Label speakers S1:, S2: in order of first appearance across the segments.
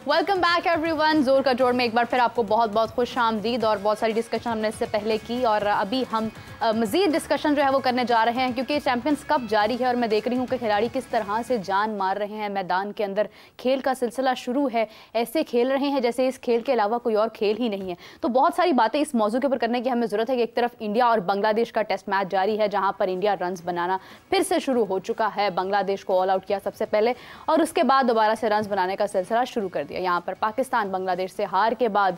S1: Welcome back everyone. जोर का जोड़ में एक बार फिर आपको बहुत बहुत खुश आमदीद। और बहुत सारी डिस्कशन हमने इससे पहले की और अभी हम मज़ीद डिस्कशन जो है वो करने जा रहे हैं, क्योंकि चैंपियंस कप जारी है और मैं देख रही हूँ कि खिलाड़ी किस तरह से जान मार रहे हैं मैदान के अंदर। खेल का सिलसिला शुरू है, ऐसे खेल रहे हैं जैसे इस खेल के अलावा कोई और खेल ही नहीं है। तो बहुत सारी बातें इस मौजू के ऊपर करने की हमें ज़रूरत है कि एक तरफ इंडिया और बांग्लादेश का टेस्ट मैच जारी है, जहाँ पर इंडिया रन्स बनाना फिर से शुरू हो चुका है। बांग्लादेश को ऑल आउट किया सबसे पहले और उसके बाद दोबारा से रन्स बनाने का सिलसिला शुरू कर दिया। यहाँ पर पाकिस्तान बांग्लादेश से हार के बाद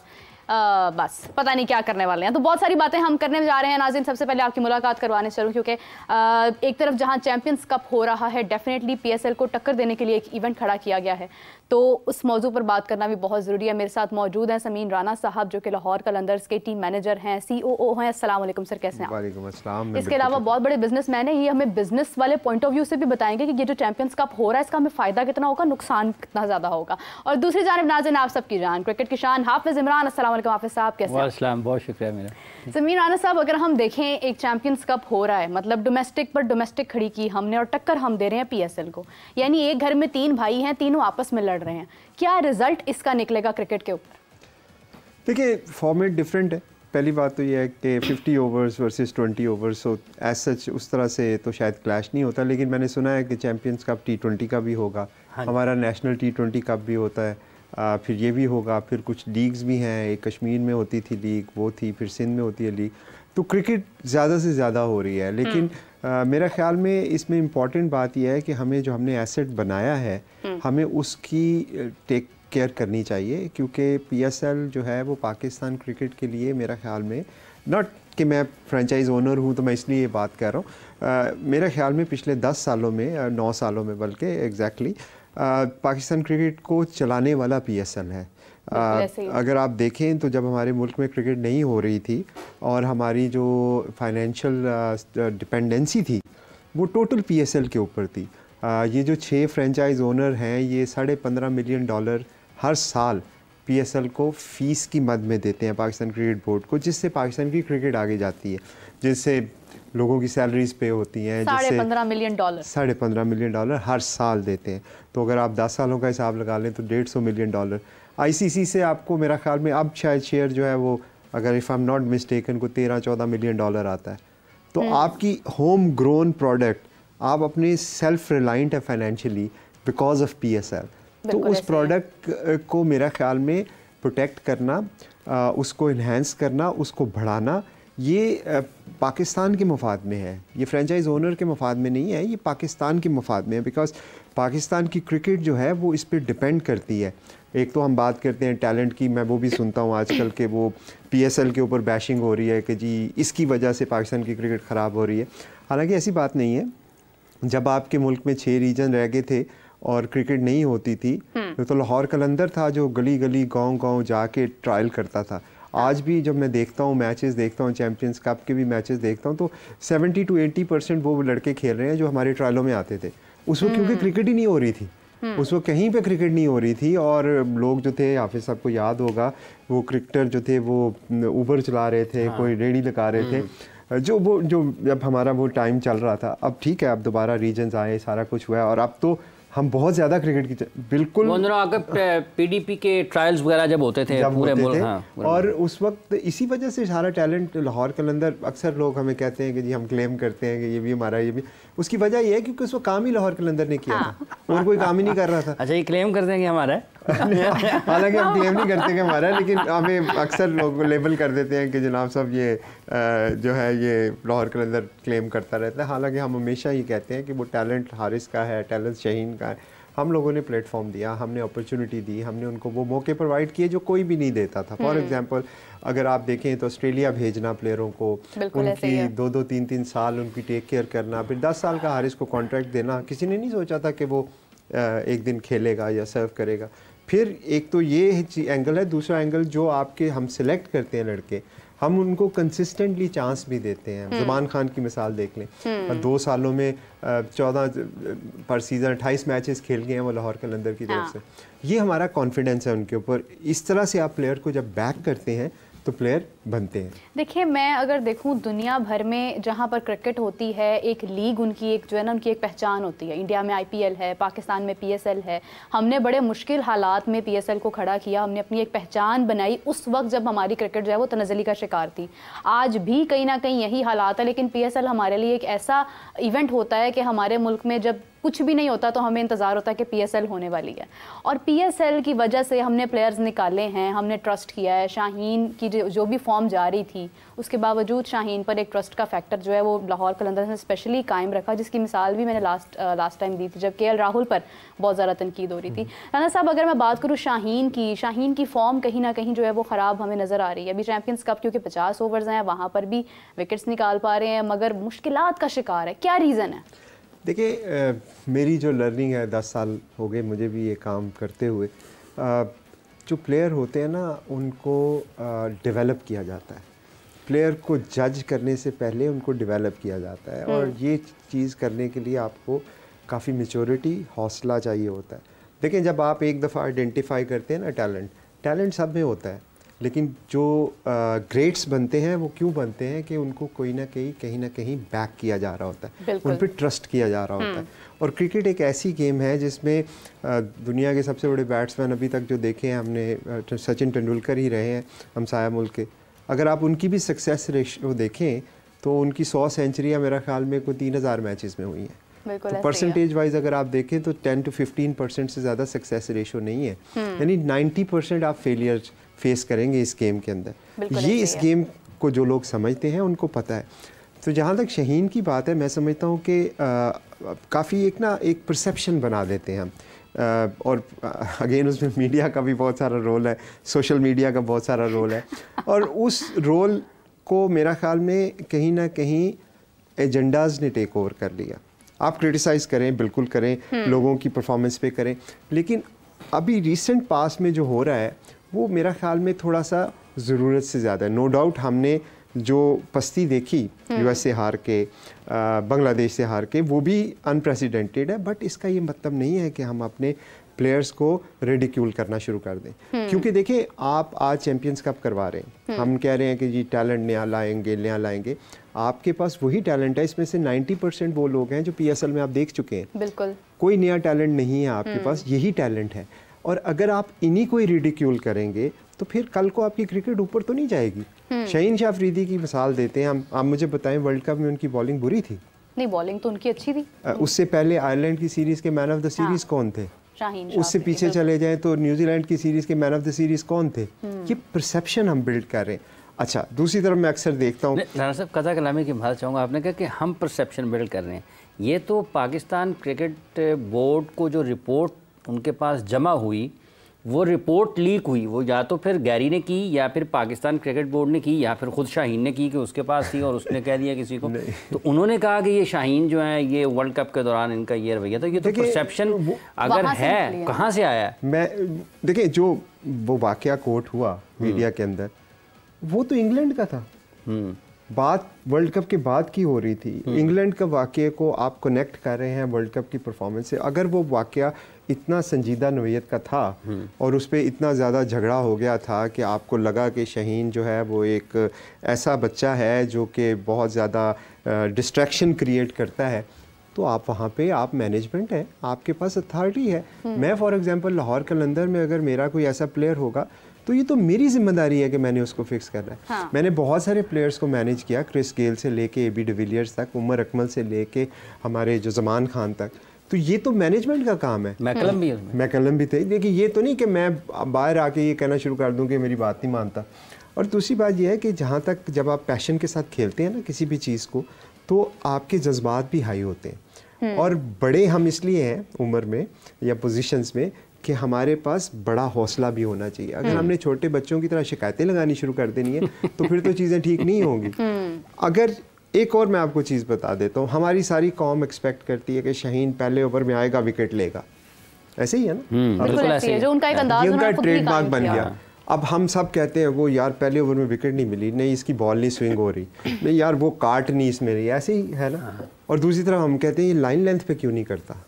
S1: बस पता नहीं क्या करने वाले हैं। तो बहुत सारी बातें हम करने जा रहे हैं। नाज़रीन, सबसे पहले आपकी मुलाकात करवाने चलूं, क्योंकि एक तरफ जहां चैंपियंस कप हो रहा है, डेफिनेटली पीएसएल को टक्कर देने के लिए एक इवेंट खड़ा किया गया है, तो उस मौजू पर बात करना भी बहुत ज़रूरी है। मेरे साथ मौजूद हैं समीन राना साहब, जो कि लाहौर कलंदर्स के टीम मैनेजर हैं, COO हैं। अस्सलाम वालेकुम सर, कैसे हैं?
S2: वालेकुम अस्सलाम।
S1: इसके अलावा बहुत बड़े बिजनेसमैन हैं, ये हमें बिजनेस वाले पॉइंट ऑफ व्यू से भी बताएंगे कि ये जो चैंपियंस कप हो रहा है इसका हमें फ़ायदा कितना होगा, नुकसान कितना ज़्यादा होगा। और दूसरी जानिब नाज़रीन, आप सबकी जान क्रिकेट की शान हाफिज़ इमरान। अस्सलाम वालेकुम हाफिज़ साहब, कैसे?
S3: वालेकुम, बहुत शुक्रिया मेरा।
S1: समीर राना साहब, अगर हम देखें एक चैंपियंस कप हो रहा है, मतलब डोमेस्टिक पर डोमेस्टिक खड़ी की हमने और टक्कर हम दे रहे हैं पीएसएल को, यानी एक घर में 3 भाई हैं, तीनों आपस में लड़ रहे हैं, क्या रिजल्ट इसका निकलेगा क्रिकेट के ऊपर?
S2: देखिए, फॉर्मेट डिफरेंट है। पहली बात तो यह है कि 50 overs versus 20 overs, so as such उस तरह से तो शायद क्लैश नहीं होता, लेकिन मैंने सुना है कि चैंपियंस कप T20 का भी होगा। हमारा नेशनल T20 कप भी होता है, फिर ये भी होगा, फिर कुछ लीग्स भी हैं। एक कश्मीर में होती थी लीग, वो थी, फिर सिंध में होती है लीग। तो क्रिकेट ज़्यादा से ज़्यादा हो रही है, लेकिन मेरा ख्याल में इसमें इम्पॉर्टेंट बात यह है कि हमें जो हमने एसेट बनाया है, हमें उसकी टेक केयर करनी चाहिए, क्योंकि PSL जो है वो पाकिस्तान क्रिकेट के लिए मेरा ख्याल में, नॉट कि मैं फ्रेंचाइज ओनर हूँ तो मैं इसलिए ये बात कर रहा हूँ, मेरे ख्याल में पिछले 10 सालों में, 9 सालों में बल्कि एग्जैक्टली, पाकिस्तान क्रिकेट को चलाने वाला PSL है। अगर आप देखें तो जब हमारे मुल्क में क्रिकेट नहीं हो रही थी और हमारी जो फाइनेंशियल डिपेंडेंसी थी वो टोटल PSL के ऊपर थी। ये जो 6 फ्रेंचाइज ओनर हैं, ये $15.5 मिलियन हर साल PSL को फ़ीस की मद में देते हैं पाकिस्तान क्रिकेट बोर्ड को, जिससे पाकिस्तान की क्रिकेट आगे जाती है, जिससे लोगों की सैलरीज पे होती हैं। $15.5 मिलियन $15.5 मिलियन हर साल देते हैं। तो अगर आप 10 सालों का हिसाब लगा लें तो $150 मिलियन। ICC से आपको मेरा ख्याल में अब शायद शेयर जो है वो, अगर if I am not mistaken, को $13-14 मिलियन आता है। तो आपकी होम ग्रोन प्रोडक्ट, आप अपने सेल्फ रिलायंट है फाइनेंशियली बिकॉज ऑफ PSL। तो उस प्रोडक्ट को मेरा ख्याल में प्रोटेक्ट करना, उसको इन्हेंस करना, उसको बढ़ाना, ये पाकिस्तान के मफाद में है। ये फ्रेंचाइज ओनर के मफाद में नहीं है, ये पाकिस्तान के मफाद में है, बिकॉज पाकिस्तान की क्रिकेट जो है वो इस पर डिपेंड करती है। एक तो हम बात करते हैं टैलेंट की, मैं वो भी सुनता हूँ आजकल के वो PSL के ऊपर बैशिंग हो रही है कि जी इसकी वजह से पाकिस्तान की क्रिकेट ख़राब हो रही है। हालांकि ऐसी बात नहीं है। जब आपके मुल्क में 6 रीजन रह गए थे और क्रिकेट नहीं होती थी, तो लाहौर कलंदर था जो गली गली गांव-गांव जाके ट्रायल करता था। आज भी जब मैं देखता हूँ, मैचेस देखता हूँ, चैंपियंस कप के भी मैचेस देखता हूँ, तो 70 to 80% वो लड़के खेल रहे हैं जो हमारे ट्रायलों में आते थे उस वक्त, क्योंकि क्रिकेट ही नहीं हो रही थी उस वक्त, कहीं पे क्रिकेट नहीं हो रही थी। और लोग जो थे, हाफिज़ साहब को याद होगा, वो क्रिकेटर जो थे वो ऊबर चला रहे थे, कोई रेडी लगा रहे थे, जो जब हमारा वो टाइम चल रहा था। अब ठीक है, अब दोबारा रीजन्स आए, सारा कुछ हुआ, और अब तो हम बहुत ज़्यादा क्रिकेट की बिल्कुल
S3: PDP के ट्रायल्स वगैरह जब होते थे पूरे मुल्क, हाँ,
S2: और उस वक्त इसी वजह से सारा टैलेंट लाहौर कलंदर, अक्सर लोग हमें कहते हैं कि जी हम क्लेम करते हैं कि ये भी हमारा, ये भी, उसकी वजह ये है क्योंकि उस वक्त काम ही लाहौर कलंदर ने किया था और कोई काम ही नहीं कर रहा था।
S3: अच्छा, ये क्लेम करते हैं कि हमारा है?
S2: हालांकि हम क्लेम नहीं करते कि हमारा है, लेकिन हमें अक्सर लोग लेबल कर देते हैं कि जनाब साहब ये जो है ये लाहौर कलंदर क्लेम करता रहता है। हालांकि हम हमेशा ये कहते हैं कि वो टैलेंट हारिस का है, टैलेंट शहीन का है। हम लोगों ने प्लेटफॉर्म दिया, हमने अपॉर्चुनिटी दी, हमने उनको वो मौके प्रोवाइड किए जो कोई भी नहीं देता था। फॉर एग्जांपल अगर आप देखें तो ऑस्ट्रेलिया भेजना प्लेयरों को, उनकी 2-2, 3-3 साल उनकी टेक केयर करना, फिर 10 साल का हारिस को कॉन्ट्रैक्ट देना, किसी ने नहीं सोचा था कि वो एक दिन खेलेगा या सर्व करेगा। फिर एक तो ये एंगल है, दूसरा एंगल जो आपके हम सिलेक्ट करते हैं लड़के, हम उनको कंसिस्टेंटली चांस भी देते हैं। ज़ुबान खान की मिसाल देख लें, 2 सालों में 14 पर सीज़न 28 मैचेस खेल गए हैं वो लाहौर कलंदर की तरफ से। ये हमारा कॉन्फिडेंस है उनके ऊपर। इस तरह से आप प्लेयर को जब बैक करते हैं तो प्लेयर बनते हैं।
S1: देखिए, मैं अगर देखूं दुनिया भर में जहां पर क्रिकेट होती है, एक लीग उनकी एक जो है ना उनकी एक पहचान होती है। इंडिया में IPL है, पाकिस्तान में PSL है। हमने बड़े मुश्किल हालात में PSL को खड़ा किया, हमने अपनी एक पहचान बनाई उस वक्त जब हमारी क्रिकेट जो है वो तनज़्ज़ुली का शिकार थी। आज भी कहीं ना कहीं यही हालात है, लेकिन PSL हमारे लिए एक ऐसा इवेंट होता है कि हमारे मुल्क में जब कुछ भी नहीं होता तो हमें इंतज़ार होता है कि PSL होने वाली है, और PSL की वजह से हमने प्लेयर्स निकाले हैं, हमने ट्रस्ट किया है। शाहीन की जो भी फॉर्म जा रही थी, उसके बावजूद शाहीन पर एक ट्रस्ट का फैक्टर जो है वो लाहौर कलंदर्स ने स्पेशली कायम रखा, जिसकी मिसाल भी मैंने लास्ट टाइम दी थी जब KL राहुल पर बहुत ज़्यादा तनकीद हो रही थी। राना साहब, अगर मैं बात करूँ शाहीन की फॉर्म कहीं ना कहीं जो है वो ख़राब हमें नज़र आ रही है। अभी चैम्पियंस कप क्योंकि 50 ओवर्स हैं, वहाँ पर भी विकेट्स निकाल पा रहे हैं मगर मुश्किलात का शिकार है, क्या रीज़न है?
S2: देखिए, मेरी जो लर्निंग है, 10 साल हो गए मुझे भी ये काम करते हुए। जो प्लेयर होते हैं ना, उनको डेवलप किया जाता है। प्लेयर को जज करने से पहले उनको डेवलप किया जाता है, और ये चीज़ करने के लिए आपको काफ़ी मैच्योरिटी, हौसला चाहिए होता है। देखिए, जब आप एक दफ़ा आइडेंटिफाई करते हैं ना टैलेंट सब में होता है, लेकिन जो ग्रेट्स बनते हैं वो क्यों बनते हैं कि उनको कोई ना कहीं ना कहीं बैक किया जा रहा होता है, उन पर ट्रस्ट किया जा रहा होता है। और क्रिकेट एक ऐसी गेम है जिसमें दुनिया के सबसे बड़े बैट्समैन अभी तक जो देखे हैं हमने, सचिन तेंदुलकर ही रहे हैं हमसाया मुल्क के। अगर आप उनकी भी सक्सेस रेशियो देखें तो उनकी 100 सेंचुरियाँ मेरा ख्याल में कोई 3000 मैचेस में हुई हैं। तो परसेंटेज वाइज अगर आप देखें तो 10 to 15% से ज़्यादा सक्सेस रेशियो नहीं है, यानी 90% आप फेलियर फेस करेंगे इस गेम के अंदर। ये इस गेम को जो लोग समझते हैं उनको पता है। तो जहाँ तक शाहीन की बात है, मैं समझता हूँ कि काफ़ी एक परसेप्शन बना देते हैं हम, और अगेन उसमें मीडिया का भी बहुत सारा रोल है, सोशल मीडिया का बहुत सारा रोल है, और उस रोल को मेरा ख्याल में कहीं ना कहीं एजेंडाज़ ने टेक ओवर कर लिया। आप क्रिटिसाइज़ करें, बिल्कुल करें, लोगों की परफॉर्मेंस पे करें, लेकिन अभी रिसेंट पास में जो हो रहा है वो मेरा ख्याल में थोड़ा सा ज़रूरत से ज़्यादा है। नो डाउट हमने जो पस्ती देखी US से हार के, बांग्लादेश से हार के, वो भी अनप्रेसिडेंटेड है, बट इसका ये मतलब नहीं है कि हम अपने प्लेयर्स को रिडिक्यूल करना शुरू कर दें। क्योंकि देखिए, आप आज चैम्पियंस कप करवा रहे हैं, हम कह रहे हैं कि जी टैलेंट नया लाएंगे, आपके पास वही टैलेंट है, इसमें से 90% वो लोग हैं जो PSL में आप देख चुके हैं।
S1: बिल्कुल,
S2: कोई नया टैलेंट नहीं है आपके पास, यही टैलेंट है। और अगर आप इन्हीं को ही रिडिक्यूल करेंगे तो फिर कल को आपकी क्रिकेट ऊपर तो नहीं जाएगी। शाहीन शाह अफरीदी की मिसाल देते हैं हम, आप मुझे बताएं, वर्ल्ड कप में उनकी बॉलिंग बुरी थी? नहीं,
S1: बॉलिंग तो उनकी अच्छी थी।
S2: उससे पहले आयरलैंड की सीरीज के मैन ऑफ द सीरीज कौन थे?
S1: शाहीन।
S2: उससे पीछे चले जाएं तो न्यूजीलैंड की सीरीज के मैन ऑफ द सीरीज कौन थे? ये परसेप्शन हम बिल्ड कर रहे हैं। अच्छा, दूसरी तरफ मैं अक्सर देखता हूँ,
S3: राना साहब कथा कलामी की बात चाहूँगा, आपने कहा कि हम परसेप्शन बिल्ड कर रहे हैं। ये तो पाकिस्तान क्रिकेट बोर्ड को जो रिपोर्ट उनके पास जमा हुई, वो रिपोर्ट लीक हुई, वो या तो फिर गैरी ने की या फिर पाकिस्तान क्रिकेट बोर्ड ने की या फिर खुद शाहीन ने की कि उसके पास थी और उसने कह दिया किसी को। तो उन्होंने कहा कि ये शाहीन जो है ये वर्ल्ड कप के दौरान इनका ये रवैया, तो ये तो परसेप्शन अगर है कहाँ से आया?
S2: मैं देखिए, जो वो वाकया कोट हुआ मीडिया के अंदर, वो तो इंग्लैंड का था। बात वर्ल्ड कप के बाद की हो रही थी। इंग्लैंड का वाकये को आप कनेक्ट कर रहे हैं वर्ल्ड कप की परफॉर्मेंस से। अगर वो वाकया इतना संजीदा नोयत का था और उस पर इतना ज़्यादा झगड़ा हो गया था कि आपको लगा कि शाहीन जो है वो एक ऐसा बच्चा है जो कि बहुत ज़्यादा डिस्ट्रैक्शन क्रिएट करता है, तो आप वहाँ पे आप मैनेजमेंट है, आपके पास अथॉरिटी है। मैं फॉर एग्जांपल लाहौर कलंदर में अगर मेरा कोई ऐसा प्लेयर होगा तो ये तो मेरी जिम्मेदारी है कि मैंने उसको फिक्स करना है। हाँ। मैंने बहुत सारे प्लेयर्स को मैनेज किया, क्रिस गेल से लेके AB डिविलियर्स तक, उमर अकमल से लेके हमारे जो जमान खान तक, तो ये तो मैनेजमेंट का काम है। मैकलम भी थे। देखिए, ये तो नहीं कि मैं बाहर आके ये कहना शुरू कर दूं कि मेरी बात नहीं मानता। और दूसरी बात ये है कि जहाँ तक जब आप पैशन के साथ खेलते हैं ना किसी भी चीज़ को, तो आपके जज्बात भी हाई होते हैं। और बड़े हम इसलिए हैं उम्र में या पोजीशंस में कि हमारे पास बड़ा हौसला भी होना चाहिए। अगर हमने छोटे बच्चों की तरह शिकायतें लगानी शुरू कर देनी है तो फिर तो चीज़ें ठीक नहीं होंगी। अगर एक और मैं आपको चीज़ बता देता हूँ, हमारी सारी कौम एक्सपेक्ट करती है कि शाहीन पहले ओवर में आएगा, विकेट लेगा, ऐसे ही है ना?
S1: बिल्कुल ऐसे ही, जो उनका एक अंदाज
S2: उनका ट्रेडमार्क बन गया। अब हम सब कहते हैं वो यार पहले ओवर में विकेट नहीं मिली, नहीं इसकी बॉल नहीं स्विंग हो रही, नहीं यार वो काट नहीं इसमें रही, ऐसे ही है ना। और दूसरी तरफ हम कहते हैं ये लाइन लेंथ पे क्यों नहीं करता,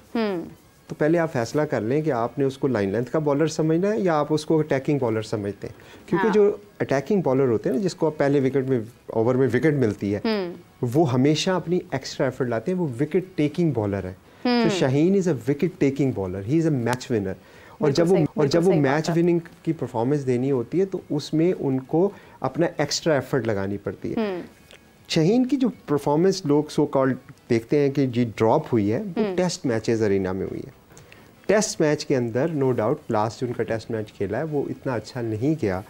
S2: तो पहले आप फैसला कर लें कि आपने उसको लाइन लेंथ का बॉलर समझना है या आप उसको अटैकिंग बॉलर समझते हैं, क्योंकि जो अटैकिंग बॉलर होते हैं ना, जिसको आप पहले विकेट में ओवर में विकेट मिलती है, वो हमेशा अपनी एक्स्ट्रा एफर्ट लाते हैं, वो विकेट टेकिंग बॉलर है। तो Shaheen is a wicket taking bowler, he is a match winner. और जब वो मैच विनिंग की परफॉर्मेंस देनी होती है तो उसमें उनको अपना एक्स्ट्रा एफर्ट लगानी पड़ती है। शाहीन की जो परफॉर्मेंस लोग सो कॉल्ड देखते हैं कि जी ड्रॉप हुई है, वो टेस्ट मैचेस अरीना में हुई है। टेस्ट मैच के अंदर नो डाउट लास्ट जो उनका टेस्ट मैच खेला है वो इतना अच्छा नहीं गया,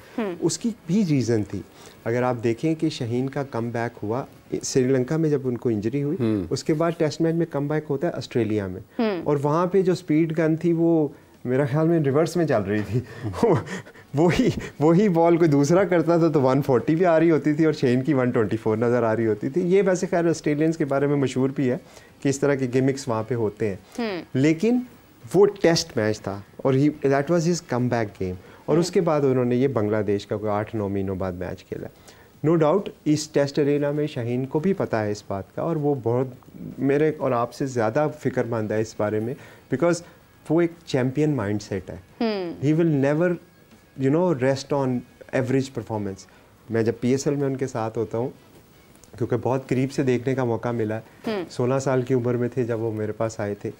S2: उसकी भी रीज़न थी। अगर आप देखें कि शाहीन का कम बैक हुआ श्रीलंका में, जब उनको इंजरी हुई उसके बाद टेस्ट मैच में कम बैक होता है ऑस्ट्रेलिया में, और वहाँ पे जो स्पीड गन थी वो मेरा ख्याल में रिवर्स में चल रही थी। वही बॉल कोई दूसरा करता था तो 140 भी आ रही होती थी और शाहीन की 124 नज़र आ रही होती थी। ये वैसे खैर ऑस्ट्रेलियंस के बारे में मशहूर भी है कि इस तरह के गिमिक्स वहाँ पे होते हैं, लेकिन वो टेस्ट मैच था और that was his come back game. और उसके बाद उन्होंने ये बांग्लादेश का कोई 8-9 महीनों बाद मैच खेला। नो डाउट इस टेस्ट अरेना में शाहीन को भी पता है इस बात का, और वो बहुत मेरे और आपसे ज़्यादा फिक्रमंद है इस बारे में, बिकॉज वो एक चैम्पियन माइंडसेट है। He will never rest on average performance. मैं जब PSL में उनके साथ होता हूँ, क्योंकि बहुत करीब से देखने का मौका मिला, 16 साल की उम्र में थे जब वो मेरे पास आए थे,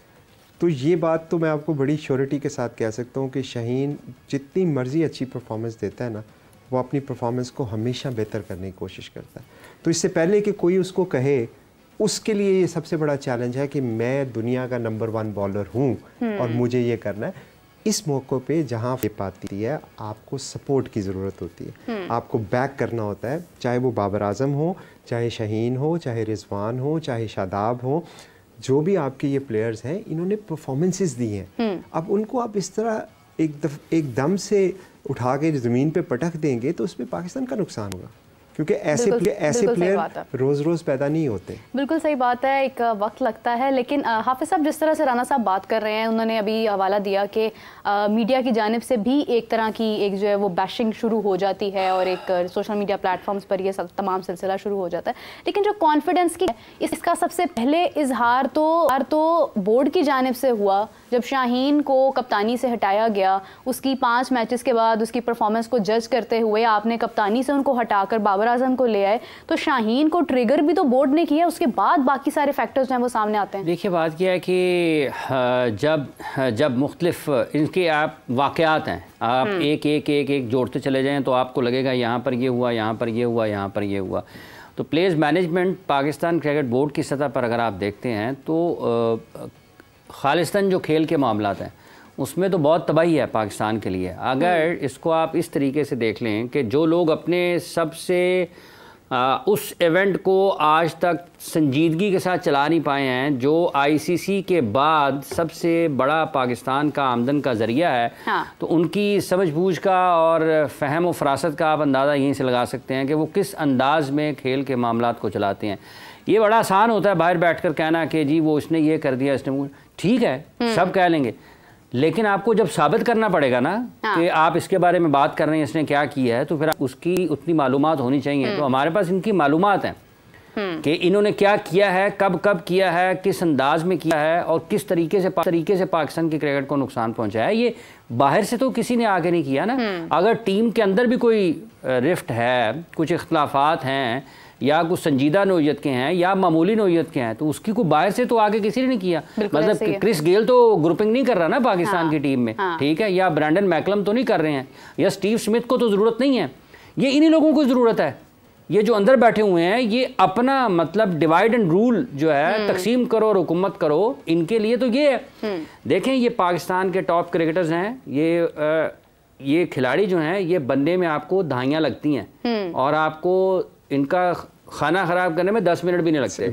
S2: तो ये बात तो मैं आपको बड़ी श्योरिटी के साथ कह सकता हूँ कि शाहीन जितनी मर्जी अच्छी परफॉर्मेंस देता है ना, वो अपनी परफॉर्मेंस को हमेशा बेहतर करने की कोशिश करता है। तो इससे पहले कि कोई उसको कहे, उसके लिए ये सबसे बड़ा चैलेंज है कि मैं दुनिया का नंबर 1 बॉलर हूँ और मुझे ये करना है। इस मौके पे जहाँ पे पाती है, आपको सपोर्ट की ज़रूरत होती है, आपको बैक करना होता है, चाहे वो बाबर आजम हो, चाहे शाहीन हो, चाहे रिजवान हो, चाहे शादाब हो, जो भी आपके ये प्लेयर्स हैं, इन्होंने परफॉर्मेंसेस दी हैं। अब उनको आप इस तरह एकदम से उठा के ज़मीन पे पटक देंगे तो उसमें पाकिस्तान का नुकसान होगा, क्योंकि ऐसे प्लेयर रोज़ रोज़ पैदा नहीं होते।
S1: बिल्कुल सही बात है, एक वक्त लगता है। लेकिन हाफिज़ साहब, जिस तरह से राना साहब बात कर रहे हैं, उन्होंने अभी हवाला दिया कि मीडिया की जानिब से भी एक तरह की एक जो है वो बैशिंग शुरू हो जाती है और एक सोशल मीडिया प्लेटफॉर्म्स पर ये सब तमाम सिलसिला शुरू हो जाता है। लेकिन जो कॉन्फिडेंस की इसका सबसे पहले इजहार तो बोर्ड की जानिब से हुआ जब शाहीन को कप्तानी से हटाया गया। उसकी 5 मैचेस के बाद उसकी परफॉर्मेंस को जज करते हुए आपने कप्तानी से उनको हटाकर बाबर आजम को ले आए, तो शाहीन को ट्रिगर भी तो बोर्ड ने किया, उसके बाद बाकी सारे फैक्टर्स हैं वो सामने आते हैं।
S3: देखिए, बात क्या है कि जब मुख्तलिफ इनके आप वाक़यात हैं, आप एक जोड़ते चले जाएं तो आपको लगेगा यहाँ पर ये हुआ, यहाँ पर ये हुआ, यहाँ पर ये हुआ। तो players management Pakistan cricket board की सतह पर अगर आप देखते हैं तो खालिस्तान जो खेल के मामलात हैं उसमें तो बहुत तबाही है पाकिस्तान के लिए। अगर इसको आप इस तरीके से देख लें कि जो लोग अपने सबसे उस इवेंट को आज तक संजीदगी के साथ चला नहीं पाए हैं, जो ICC के बाद सबसे बड़ा पाकिस्तान का आमदन का ज़रिया है, तो उनकी समझबूझ का और फ़हम व फरासत का आप अंदाज़ा यहीं से लगा सकते हैं कि वो किस अंदाज़ में खेल के मामलात को चलाते हैं। ये बड़ा आसान होता है बाहर बैठकर कहना कि जी वो इसने ये कर दिया, इसने, ठीक है, सब कह लेंगे, लेकिन आपको जब साबित करना पड़ेगा ना कि आप इसके बारे में बात कर रहे हैं, इसने क्या किया है, तो फिर उसकी उतनी मालूमात होनी चाहिए। तो हमारे पास इनकी मालूमात हैं कि इन्होंने क्या किया है, कब किया है, किस अंदाज में किया है और किस तरीके से पाकिस्तान की क्रिकेट को नुकसान पहुंचाया है। ये बाहर से तो किसी ने आगे नहीं किया ना। अगर टीम के अंदर भी कोई रिफ्ट है, कुछ इख्तलाफात हैं या कुछ संजीदा नौइयत के हैं या मामूली नौइयत के हैं, तो उसकी को बाहर से तो आगे किसी ने नहीं किया। मतलब क्रिस गेल तो ग्रुपिंग नहीं कर रहा ना पाकिस्तान की टीम में, ठीक है, या ब्रैंडन मैकलम तो नहीं कर रहे हैं, या स्टीव स्मिथ को तो ज़रूरत नहीं है। ये इन्हीं लोगों को ज़रूरत है। ये जो अंदर बैठे हुए हैं, ये अपना मतलब डिवाइड एंड रूल जो है, तकसीम करो और हुकूमत करो, इनके लिए तो ये है। देखें, ये पाकिस्तान के टॉप क्रिकेटर्स हैं, ये खिलाड़ी जो हैं, ये बनने में आपको दहाइयाँ लगती हैं और आपको इनका खाना खराब करने में 10 मिनट भी नहीं लगते,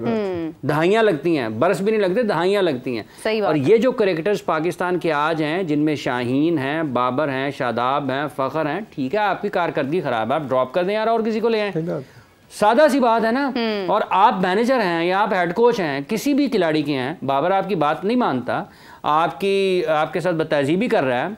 S3: दहाइयाँ लगती हैं, बरस भी नहीं लगते, दहाइयाँ लगती हैं। और ये जो क्रिकेटर्स पाकिस्तान के आज हैं, जिनमें शाहीन हैं, बाबर हैं, शादाब हैं, फ़खर हैं, ठीक है, आपकी कारकर्दगी ख़राब है, आप ड्रॉप कर दें यार और किसी को ले आएं, सादा सी बात है ना। और आप मैनेजर हैं या आप हेड कोच हैं, किसी भी खिलाड़ी के हैं, बाबर आपकी बात नहीं मानता, आपके साथ बदतहज़ीबी कर रहा है,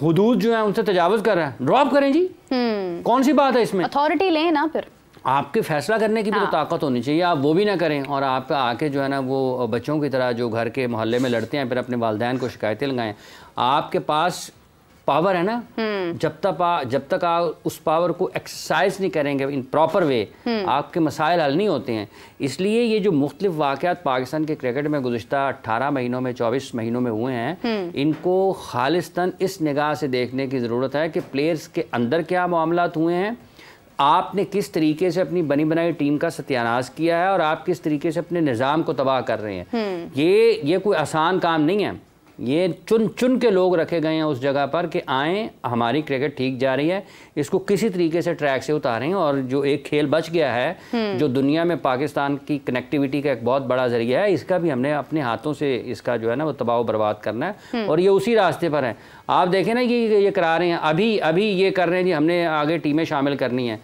S3: हुदूद जो है उनसे तजावुज़ कर रहा है, ड्रॉप करें जी, कौन सी बात है इसमें?
S1: अथॉरिटी लें ना, फिर
S3: आपके फैसला करने की भी तो ताकत होनी चाहिए। आप वो भी ना करें और आप आके जो है ना वो बच्चों की तरह जो घर के मोहल्ले में लड़ते हैं फिर अपने वालिदैन को शिकायतें लगाएं। आपके पास पावर है ना, जब तक आप उस पावर को एक्सरसाइज नहीं करेंगे इन प्रॉपर वे, आपके मसाइल हल नहीं होते हैं। इसलिए ये जो मुख्तलिफ वाक़यात पाकिस्तान के क्रिकेट में गुज़िश्ता 18 महीनों में 24 महीनों में हुए हैं, इनको खालिस्तन इस निगाह से देखने की ज़रूरत है कि प्लेयर्स के अंदर क्या मामलात हुए हैं, आपने किस तरीके से अपनी बनी बनाई टीम का सत्यानाश किया है और आप किस तरीके से अपने निज़ाम को तबाह कर रहे हैं। ये कोई आसान काम नहीं है। ये चुन चुन के लोग रखे गए हैं उस जगह पर कि आएँ, हमारी क्रिकेट ठीक जा रही है, इसको किसी तरीके से ट्रैक से उतारें। और जो एक खेल बच गया है जो दुनिया में पाकिस्तान की कनेक्टिविटी का एक बहुत बड़ा ज़रिया है, इसका भी हमने अपने हाथों से इसका जो है ना वो तबाह बर्बाद करना है और ये उसी रास्ते पर है। आप देखें ना ये करा रहे हैं, अभी ये कर रहे हैं जी हमने आगे टीमें शामिल करनी है,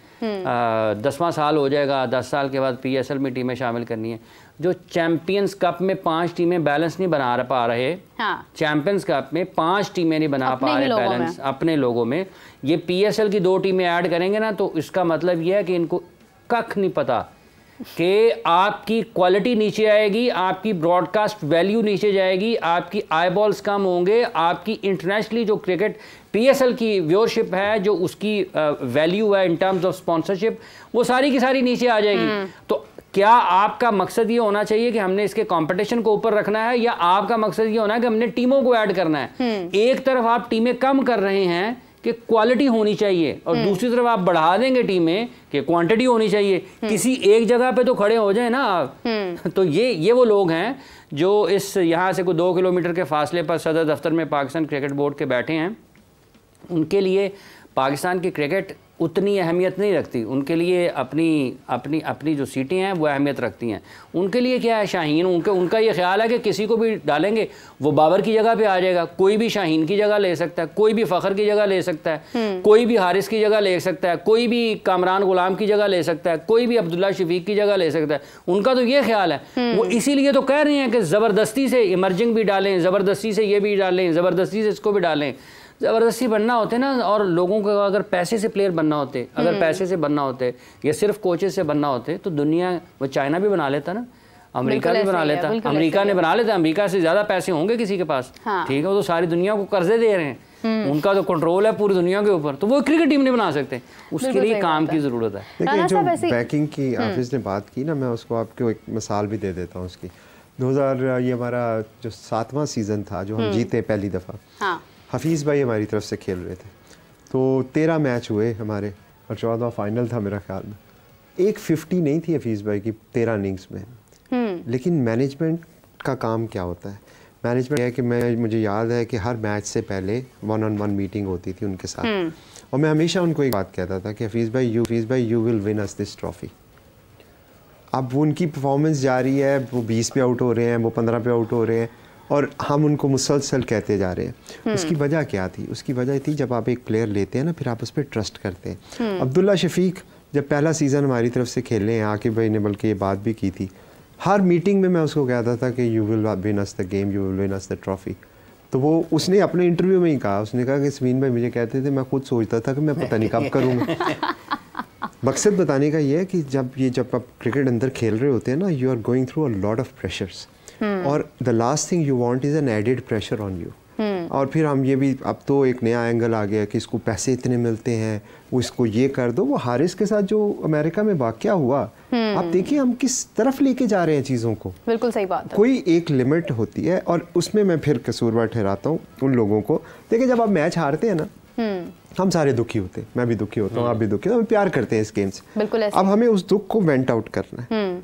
S3: 10वां साल हो जाएगा, 10 साल के बाद PSL में टीमें शामिल करनी है। जो चैंपियंस कप में 5 टीमें बैलेंस नहीं बना पा रहे, हाँ। चैंपियंस कप में 5 टीमें नहीं बना पा रहे बैलेंस अपने लोगों में, ये PSL की 2 टीमें ऐड करेंगे ना तो इसका मतलब ये है कि इनको कख नहीं पता कि आपकी क्वालिटी नीचे आएगी, आपकी ब्रॉडकास्ट वैल्यू नीचे जाएगी, आपकी आई बॉल्स कम होंगे, आपकी इंटरनेशनली जो क्रिकेट PSL की व्यूअरशिप है, जो उसकी वैल्यू है इन टर्म्स ऑफ स्पॉन्सरशिप, वो सारी की सारी नीचे आ जाएगी। तो क्या आपका मकसद ये होना चाहिए कि हमने इसके कंपटीशन को ऊपर रखना है, या आपका मकसद ये होना है कि हमने टीमों को ऐड करना है? एक तरफ आप टीमें कम कर रहे हैं कि क्वालिटी होनी चाहिए और दूसरी तरफ आप बढ़ा देंगे टीमें कि क्वांटिटी होनी चाहिए। किसी एक जगह पे तो खड़े हो जाए ना आप। तो ये वो लोग हैं जो इस यहाँ से कोई 2 किलोमीटर के फासले पर सदर दफ्तर में पाकिस्तान क्रिकेट बोर्ड के बैठे हैं। उनके लिए पाकिस्तान की क्रिकेट उतनी अहमियत नहीं रखती, उनके लिए अपनी जो सीटें हैं वो अहमियत रखती हैं। उनके लिए क्या है, शाहीन, उनका ये ख्याल है कि किसी को भी डालेंगे वो बाबर की जगह पे आ जाएगा, कोई भी शाहीन की जगह ले सकता है, कोई भी फ़खर की जगह ले सकता है, कोई भी हारिस की जगह ले सकता है, कोई भी कामरान गुलाम की जगह ले सकता है, कोई भी अब्दुल्ला शफीक की जगह ले सकता है। उनका तो ये ख्याल है। वो इसीलिए तो कह रहे हैं कि ज़बरदस्ती से इमर्जिंग भी डालें, ज़बरदस्ती से ये भी डालें, ज़बरदस्ती से इसको भी डालें। ज़बरदस्ती बनना होते ना, और लोगों को अगर पैसे से प्लेयर बनना होते, अगर पैसे से बनना होते या सिर्फ कोचेस से बनना होते तो दुनिया, वो चाइना भी बना लेता ना, अमेरिका भी बना लेता, अमेरिका ने बना लेता, अमेरिका से ज़्यादा पैसे होंगे किसी के पास, ठीक है, वो तो सारी दुनिया को कर्जे दे रहे हैं, उनका तो कंट्रोल है पूरी दुनिया के ऊपर, तो वो क्रिकेट टीम नहीं बना सकते, उसके लिए काम की ज़रूरत है।
S2: लेकिन जो बैकिंग की हाफिज़ ने बात की ना, मैं उसको आपको एक मिसाल भी दे देता हूँ उसकी। 2000 ये हमारा जो 7वां सीज़न था जो हम जीते पहली दफ़ा, हफीज़ भाई हमारी तरफ से खेल रहे थे, तो 13 मैच हुए हमारे और 14वां फाइनल था मेरा ख्याल में। एक 50 नहीं थी हफीज़ भाई की 13 इनिंग्स में। लेकिन मैनेजमेंट का काम क्या होता है, मैनेजमेंट है कि मुझे याद है कि हर मैच से पहले 1-on-1 मीटिंग होती थी उनके साथ, और मैं हमेशा उनको एक बात कहता था कि हफीज़ भाई you will win us this trophy. अब उनकी परफॉर्मेंस जा रही है, वो 20 पे आउट हो रहे हैं, वो 15 पे आउट हो रहे हैं, और हम उनको मुसलसल कहते जा रहे हैं। उसकी वजह क्या थी? उसकी वजह थी जब आप एक प्लेयर लेते हैं ना, फिर आप उस पर ट्रस्ट करते हैं। अब्दुल्ला शफीक जब पहला सीज़न हमारी तरफ से खेले हैं, आकिब भाई ने बल्कि ये बात भी की थी, हर मीटिंग में मैं उसको कहता था कि you will win us the game, you will win us the trophy. तो वो उसने अपने इंटरव्यू में ही कहा, उसने कहा कि समीन भाई मुझे कहते थे, मैं खुद सोचता था कि मैं पता नहीं कब करूँगा। मकसद बताने का ये है कि जब आप क्रिकेट अंदर खेल रहे होते हैं ना, you are going through a lot of pressures, और the last thing you want is an added pressure on you. और फिर हम ये भी, अब तो एक नया एंगल आ गया कि इसको पैसे इतने मिलते हैं, वो इसको ये कर दो। वो हारिस के साथ जो अमेरिका में वाक़या हुआ, आप देखिए हम किस तरफ लेके जा रहे हैं चीज़ों को।
S1: बिल्कुल सही बात है।
S2: कोई एक लिमिट होती है, और उसमें मैं फिर कसूरवार ठहराता हूँ उन लोगों को। देखिए जब आप मैच हारते हैं ना, हम सारे दुखी होते हैं, मैं भी दुखी होता हूँ, आप भी दुखी, हम प्यार करते हैं इस गेम से।
S1: बिल्कुल।
S2: अब हमें उस दुख को वेंट आउट करना है।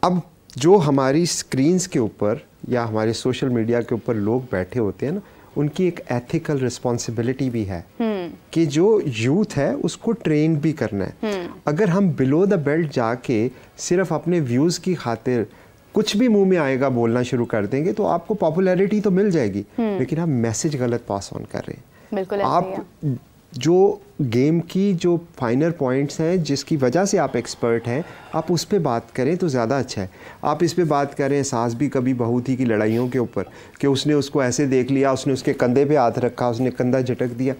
S2: अब जो हमारी स्क्रीन्स के ऊपर या हमारे सोशल मीडिया के ऊपर लोग बैठे होते हैं ना, उनकी एक एथिकल रिस्पॉन्सिबिलिटी भी है कि जो यूथ है उसको ट्रेन भी करना है। अगर हम बिलो द बेल्ट जाके सिर्फ अपने व्यूज़ की खातिर कुछ भी मुंह में आएगा बोलना शुरू कर देंगे, तो आपको पॉपुलैरिटी तो मिल जाएगी, लेकिन आप मैसेज गलत पास ऑन कर रहे हैं।
S1: बिल्कुल।
S2: आप जो गेम की जो फाइनर पॉइंट्स हैं जिसकी वजह से आप एक्सपर्ट हैं, आप उस पे बात करें तो ज़्यादा अच्छा है। आप इस पे बात करें सास भी कभी बहू थी की लड़ाइयों के ऊपर, कि उसने उसको ऐसे देख लिया, उसने उसके कंधे पे हाथ रखा, उसने कंधा झटक दिया।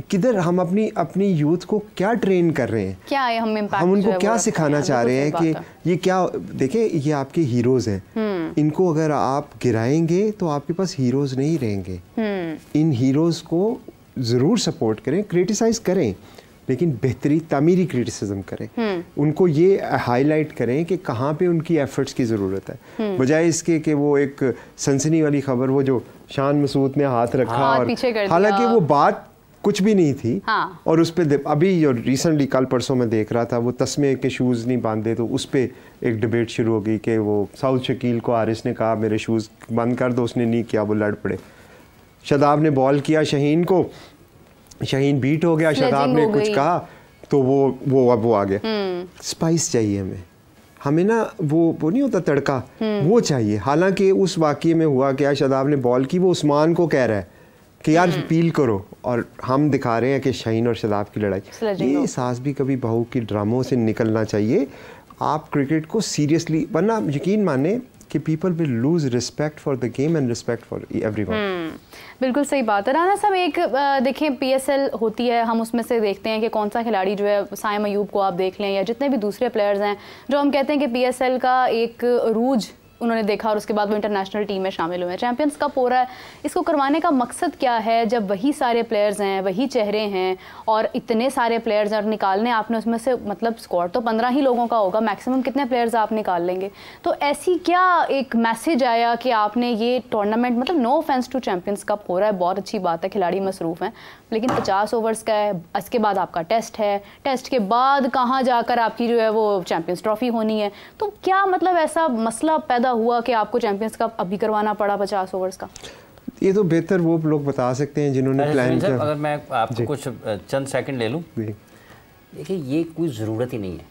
S2: किधर हम अपनी यूथ को क्या ट्रेन कर रहे हैं,
S1: क्या है
S2: हम उनको क्या सिखाना चाह रहे हैं कि ये क्या, देखिए ये आपके हीरोज़ हैं, इनको अगर आप गिराएंगे तो आपके पास हीरोज़ नहीं रहेंगे। इन हीरोज़ को ज़रूर सपोर्ट करें, क्रिटिसाइज़ करें, लेकिन बेहतरी तामीरी क्रिटिसिज्म करें। उनको ये हाईलाइट करें कि कहाँ पे उनकी एफर्ट्स की ज़रूरत है, बजाय इसके कि वो एक सनसनी वाली खबर, वो जो शान मसूद ने हाथ रखा और हालांकि वो बात कुछ भी नहीं थी।
S1: हाँ।
S2: और उस पर अभी जो रिसेंटली कल परसों में देख रहा था, वो तस्मे के शूज़ नहीं बांधे, तो उस पर एक डिबेट शुरू हो गई कि वो साउथ शकील को आरिस ने कहा मेरे शूज़ बंद कर दो, उसने नहीं किया, वो लड़ पड़े। शादाब ने बॉल किया शहीन को, शहीन बीट हो गया, शादाब ने कुछ कहा तो वो आ गया। स्पाइस चाहिए हमें ना, वो नहीं होता तड़का, वो चाहिए। हालांकि उस वाक़ये में हुआ क्या, शादाब ने बॉल की, वो उस्मान को कह रहा है कि यार अपील करो, और हम दिखा रहे हैं कि शाहीन और शादाब की लड़ाई। ये एहसास भी कभी बहू की ड्रामों से निकलना चाहिए। आप क्रिकेट को सीरियसली, वरना यकीन माने कि people will lose respect for the game and respect for everyone.
S1: बिल्कुल सही बात है राना साहब। एक देखें PSL होती है, हम उसमें से देखते हैं कि कौन सा खिलाड़ी जो है, साइम अयूब को आप देख लें या जितने भी दूसरे प्लेयर्स हैं, जो हम कहते हैं कि PSL का एक रूज उन्होंने देखा और उसके बाद वो इंटरनेशनल टीम में शामिल हुए हैं। चैंपियंस कप हो रहा है, इसको करवाने का मकसद क्या है जब वही सारे प्लेयर्स हैं, वही चेहरे हैं और इतने सारे प्लेयर्स हैं, और निकालने आपने उसमें से, मतलब स्क्वाड तो 15 ही लोगों का होगा मैक्सिमम, कितने प्लेयर्स आप निकाल लेंगे? तो ऐसी क्या एक मैसेज आया कि आपने ये टूर्नामेंट, मतलब no offence to Champions Cup हो रहा है, बहुत अच्छी बात है, खिलाड़ी मसरूफ़ हैं, लेकिन 50 ओवर्स का है, इसके बाद आपका टेस्ट है, टेस्ट के बाद कहाँ जाकर आपकी जो है वो चैंपियंस ट्रॉफी होनी है, तो क्या मतलब ऐसा मसला पैदा हुआ कि आपको चैंपियंस कप अभी करवाना पड़ा 50 ओवर्स का?
S2: ये तो बेहतर वो लोग बता सकते हैं जिन्होंने प्लान किया।
S3: अगर मैं आपको कुछ चंद सेकंड ले लूं, देखिए ये कोई ज़रूरत ही नहीं है,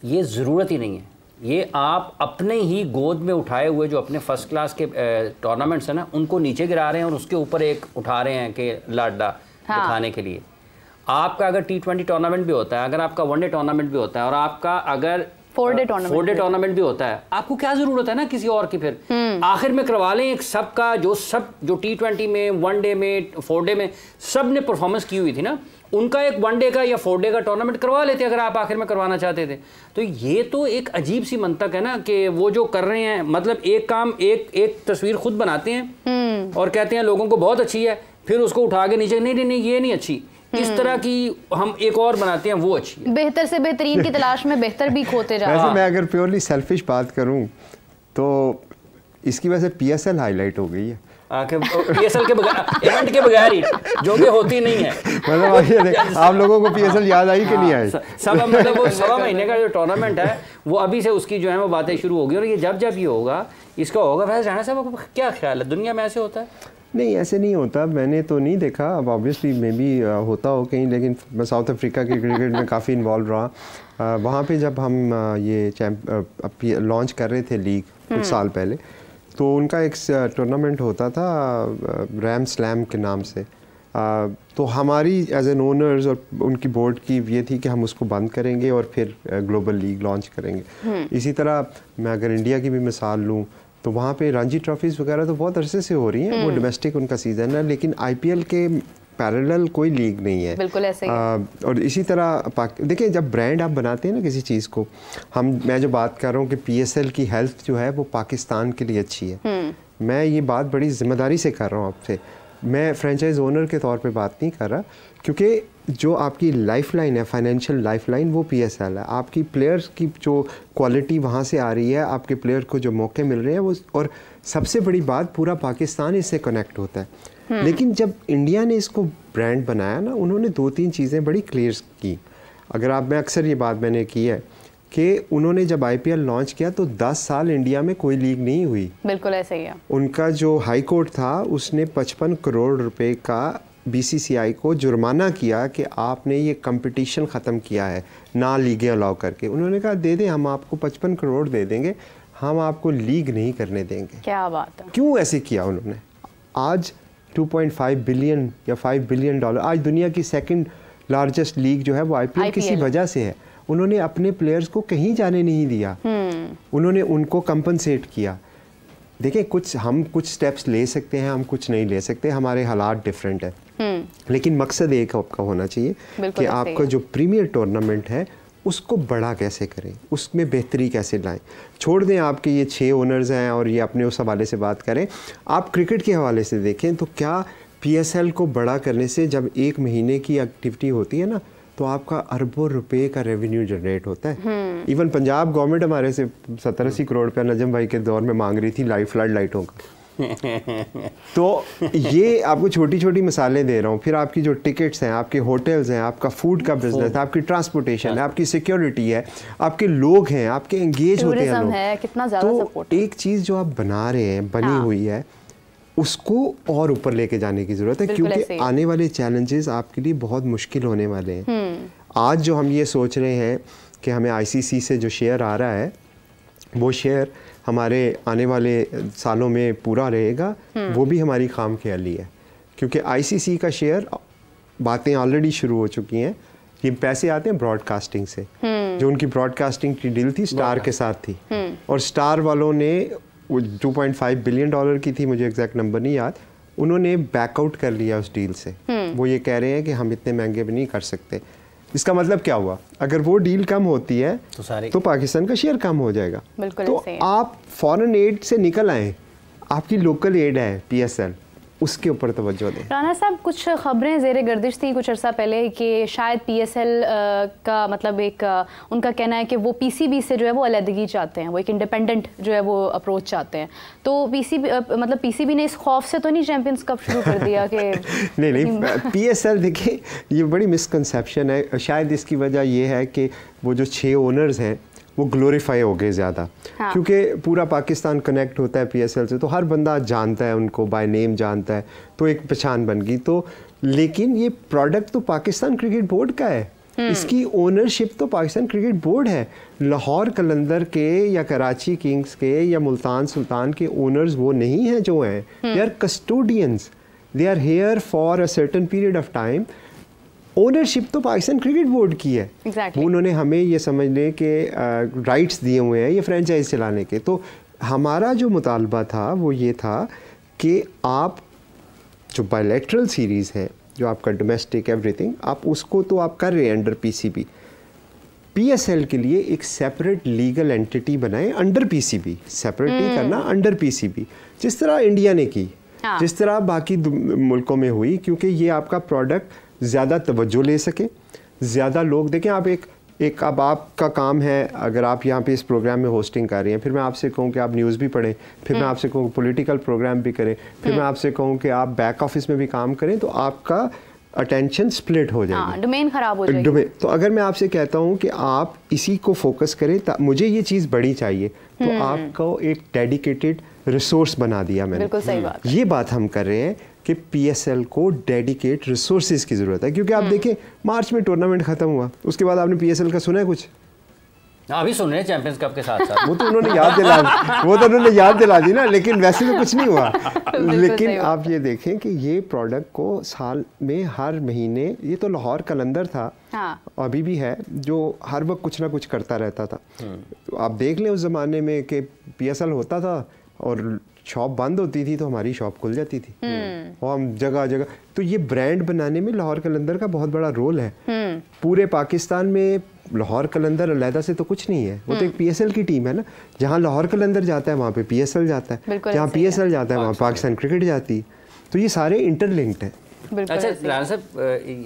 S3: ये ज़रूरत ही नहीं है। ये आप अपने ही गोद में उठाए हुए जो अपने फर्स्ट क्लास के टूर्नामेंट्स हैं ना, उनको नीचे गिरा रहे हैं और उसके ऊपर एक उठा रहे हैं कि लाडा दिखाने के लिए। आपका अगर T20 टूर्नामेंट भी होता है, अगर आपका वनडे टूर्नामेंट भी होता है, और आपका अगर 4 डे टूर्नामेंट भी होता है, आपको क्या जरूरत है ना किसी और की? फिर आखिर में करवा लें एक सबका, जो T20 में, वनडे में, 4 डे में सब ने परफॉर्मेंस की हुई थी ना, उनका एक वनडे का या 4 डे का टूर्नामेंट करवा लेते अगर आप आखिर में करवाना चाहते थे। तो ये तो एक अजीब सी मंतक है ना कि वो जो कर रहे हैं, मतलब एक काम, एक तस्वीर खुद बनाते हैं और कहते हैं लोगों को बहुत अच्छी है, फिर उसको उठा के नीचे, नहीं ये नहीं अच्छी, इस तरह की हम एक और बनाते हैं, वो अच्छी है।
S1: बेहतर से बेहतरीन की तलाश में बेहतर भी खोते जा रहे हैं।
S2: वैसे मैं अगर प्योरली सेल्फिश बात करूं तो इसकी वजह से PSL हाईलाइट हो गई है।
S3: PSL के बगैर, इवेंट के बगैर ही, जो कि होती नहीं है।
S2: मतलब आप लोगों को PSL याद आई कि नहीं आई?
S3: मतलब वो 1.25 महीने का जो टूर्नामेंट है, वो अभी से उसकी जो है वो बातें शुरू होगी, और ये जब ये होगा, इसका होगा। वैसे राणा साहब क्या ख्याल है, दुनिया में ऐसे होता है?
S2: नहीं, ऐसे नहीं होता, मैंने तो नहीं देखा, अब ऑब्वियसली मे भी होता हो कहीं, लेकिन मैं साउथ अफ्रीका के क्रिकेट में काफ़ी इन्वॉल्व रहा। वहाँ पे जब हम ये लॉन्च कर रहे थे लीग कुछ साल पहले, तो उनका एक टूर्नामेंट होता था रैम स्लैम के नाम से। तो हमारी एज एन ओनर्स और उनकी बोर्ड की ये थी कि हम उसको बंद करेंगे और फिर ग्लोबल लीग लॉन्च करेंगे। इसी तरह मैं अगर इंडिया की भी मिसाल लूँ तो वहाँ पे रणजी ट्रॉफीज़ वगैरह तो बहुत अरसे से हो रही हैं, वो डोमेस्टिक उनका सीज़न है, लेकिन IPL के पैरेलल कोई लीग नहीं है।
S1: बिल्कुल ऐसे ही
S2: और इसी तरह देखिए, जब ब्रांड आप बनाते हैं ना किसी चीज़ को, मैं जो बात कर रहा हूँ कि PSL की हेल्थ जो है वो पाकिस्तान के लिए अच्छी है। मैं ये बात बड़ी जिम्मेदारी से कर रहा हूँ आपसे, मैं फ्रेंचाइज ओनर के तौर पे बात नहीं कर रहा, क्योंकि जो आपकी लाइफलाइन है, फाइनेंशियल लाइफलाइन, वो PSL है। आपकी प्लेयर्स की जो क्वालिटी वहाँ से आ रही है, आपके प्लेयर को जो मौके मिल रहे हैं वो, और सबसे बड़ी बात पूरा पाकिस्तान इससे कनेक्ट होता है। लेकिन जब इंडिया ने इसको ब्रांड बनाया ना, उन्होंने 2-3 चीज़ें बड़ी क्लियर की। अगर मैं अक्सर ये बात मैंने की है कि उन्होंने जब IPL लॉन्च किया तो 10 साल इंडिया में कोई लीग नहीं हुई।
S1: बिल्कुल ऐसे ही है।
S2: उनका जो हाई कोर्ट था उसने 55 करोड़ रुपए का BCCI को जुर्माना किया कि आपने ये कंपटीशन ख़त्म किया है ना लीगें अलाउ करके। उन्होंने कहा दे दें, हम आपको 55 करोड़ दे देंगे, हम आपको लीग नहीं करने देंगे।
S1: क्या बात है।
S2: क्यों ऐसे किया उन्होंने? आज 2.5 बिलियन या $5 बिलियन, आज दुनिया की सेकंड लार्जेस्ट लीग जो है वो IPL किसी वजह से है। उन्होंने अपने प्लेयर्स को कहीं जाने नहीं दिया, उन्होंने उनको कंपनसेट किया। देखिए हम कुछ स्टेप्स ले सकते हैं, हम कुछ नहीं ले सकते, हमारे हालात डिफरेंट है। लेकिन मकसद एक आपका होना चाहिए कि आपका जो प्रीमियर टूर्नामेंट है उसको बड़ा कैसे करें, उसमें बेहतरी कैसे लाएं। छोड़ दें आपके ये 6 ओनर्स हैं और ये अपने उस हवाले से बात करें, आप क्रिकेट के हवाले से देखें तो क्या PSL को बड़ा करने से जब 1 महीने की एक्टिविटी होती है ना तो आपका अरबों रुपए का रेवेन्यू जनरेट होता है। इवन पंजाब गवर्नमेंट हमारे से 70-80 करोड़ रुपया नजम भाई के दौर में मांग रही थी फ्लड लाइटों का। तो ये आपको छोटी छोटी मिसालें दे रहा हूँ। फिर आपकी जो टिकट्स हैं, आपके होटल्स हैं, आपका फूड का बिजनेस है, आपकी ट्रांसपोर्टेशन है, आपकी सिक्योरिटी है, आपके लोग हैं, आपके एंगेज होते हैं लोग,
S1: कितना ज़्यादा सपोर्ट।
S2: एक चीज़ जो आप बना रहे हैं, बनी हुई है, उसको और ऊपर लेके जाने की ज़रूरत है, क्योंकि आने वाले चैलेंजेस आपके लिए बहुत मुश्किल होने वाले हैं। आज जो हम ये सोच रहे हैं कि हमें ICC से जो शेयर आ रहा है वो शेयर हमारे आने वाले सालों में पूरा रहेगा, वो भी हमारी खाम ख्याली है। क्योंकि ICC का शेयर, बातें ऑलरेडी शुरू हो चुकी हैं, ये पैसे आते हैं ब्रॉडकास्टिंग से। जो उनकी ब्रॉडकास्टिंग की डील थी स्टार के साथ थी, और स्टार वालों ने 2.5 बिलियन डॉलर की थी, मुझे एग्जैक्ट नंबर नहीं याद, उन्होंने बैकआउट कर लिया उस डील से। वो ये कह रहे हैं कि हम इतने महंगे भी नहीं कर सकते। इसका मतलब क्या हुआ, अगर वो डील कम होती है तो पाकिस्तान का शेयर कम हो जाएगा। तो आप फॉरेन एड से निकल आए, आपकी लोकल एड है PSL, उसके ऊपर तवज्जो दें।
S1: राना साहब, कुछ खबरें ज़ेरे गर्दिश थी कुछ अर्सा पहले कि शायद PSL का मतलब एक उनका कहना है कि वो PCB से जो है वो अलहदगी चाहते हैं, वो एक इंडिपेंडेंट जो है वो अप्रोच चाहते हैं। तो PCB ने इस खौफ से तो नहीं चैंपियंस कप शुरू कर दिया कि
S2: नहीं PSL देखिए ये बड़ी मिसकंसेप्शन है। शायद इसकी वजह ये है कि वो जो 6 ओनर्स हैं वो ग्लोरीफाई हो गए ज़्यादा। क्योंकि पूरा पाकिस्तान कनेक्ट होता है PSL से, तो हर बंदा जानता है उनको, बाय नेम जानता है, तो एक पहचान बन गई। तो लेकिन ये प्रोडक्ट तो पाकिस्तान क्रिकेट बोर्ड का है, इसकी ओनरशिप तो पाकिस्तान क्रिकेट बोर्ड है। लाहौर कलंदर के या कराची किंग्स के या मुल्तान सुल्तान के ओनर्स वो नहीं हैं जो हैं, they are custodians, they are here for a certain period of time. Ownership तो पाकिस्तान क्रिकेट बोर्ड की है।
S1: exactly.
S2: उन्होंने हमें ये समझने के राइट्स दिए हुए हैं ये फ्रेंचाइज चलाने के। तो हमारा जो मुतालबा था वो ये था कि आप जो बायलैटरल सीरीज़ है, जो आपका डोमेस्टिक एवरीथिंग, आप उसको तो आप कर रहे हैं अंडर PCB। PSL के लिए एक सेपरेट लीगल एंटिटी बनाएं अंडर PCB, सेपरेट नहीं करना, अंडर PCB, जिस तरह इंडिया ने की, जिस तरह बाकी मुल्कों में हुई, क्योंकि ये आपका प्रोडक्ट ज़्यादा तवज्जो ले सके, ज़्यादा लोग देखें। आप एक अब आपका काम है, अगर आप यहाँ पे इस प्रोग्राम में होस्टिंग कर रही हैं, फिर मैं आपसे कहूँ कि आप न्यूज़ भी पढ़ें, फिर मैं आपसे कहूँ पॉलिटिकल प्रोग्राम भी करें, फिर मैं आपसे कहूँ कि आप बैक ऑफिस में भी काम करें, तो आपका अटेंशन स्प्लिट हो जाएगी,
S1: डोमेन खराब हो जाएगी।
S2: तो अगर मैं आपसे कहता हूँ कि आप इसी को फोकस करें, मुझे ये चीज़ बड़ी चाहिए, तो आपको एक डेडिकेटेड रिसोर्स बना दिया मैंने।
S1: बिल्कुल सही बात।
S2: ये बात हम कर रहे हैं कि PSL को डेडिकेट रिसोर्सेज की ज़रूरत है। क्योंकि आप देखें मार्च में टूर्नामेंट ख़त्म हुआ, उसके बाद आपने PSL का सुना है कुछ?
S3: अभी सुन रहे हैं चैंपियंस कप के साथ साथ।
S2: वो तो उन्होंने याद दिला दी ना, लेकिन वैसे तो कुछ नहीं हुआ। लेकिन आप ये देखें कि ये प्रोडक्ट को साल में हर महीने, ये तो लाहौर कलंदर था, अभी भी है, जो हर वक्त कुछ ना कुछ करता रहता था। तो आप देख लें उस ज़माने में कि PSL होता था और शॉप बंद होती थी तो हमारी शॉप खुल जाती थी, और हम जगह जगह। तो ये ब्रांड बनाने में लाहौर कलंदर का बहुत बड़ा रोल है। पूरे पाकिस्तान में लाहौर कलंदर अलहदा से तो कुछ नहीं है, वो तो एक PSL की टीम है ना। जहाँ लाहौर कलंदर जाता है वहाँ पे PSL जाता है, जहाँ PSL जाता है वहाँ पाकिस्तान क्रिकेट जाती है। तो ये सारे इंटरलिंक्ड हैं।
S3: अच्छा राना साहब,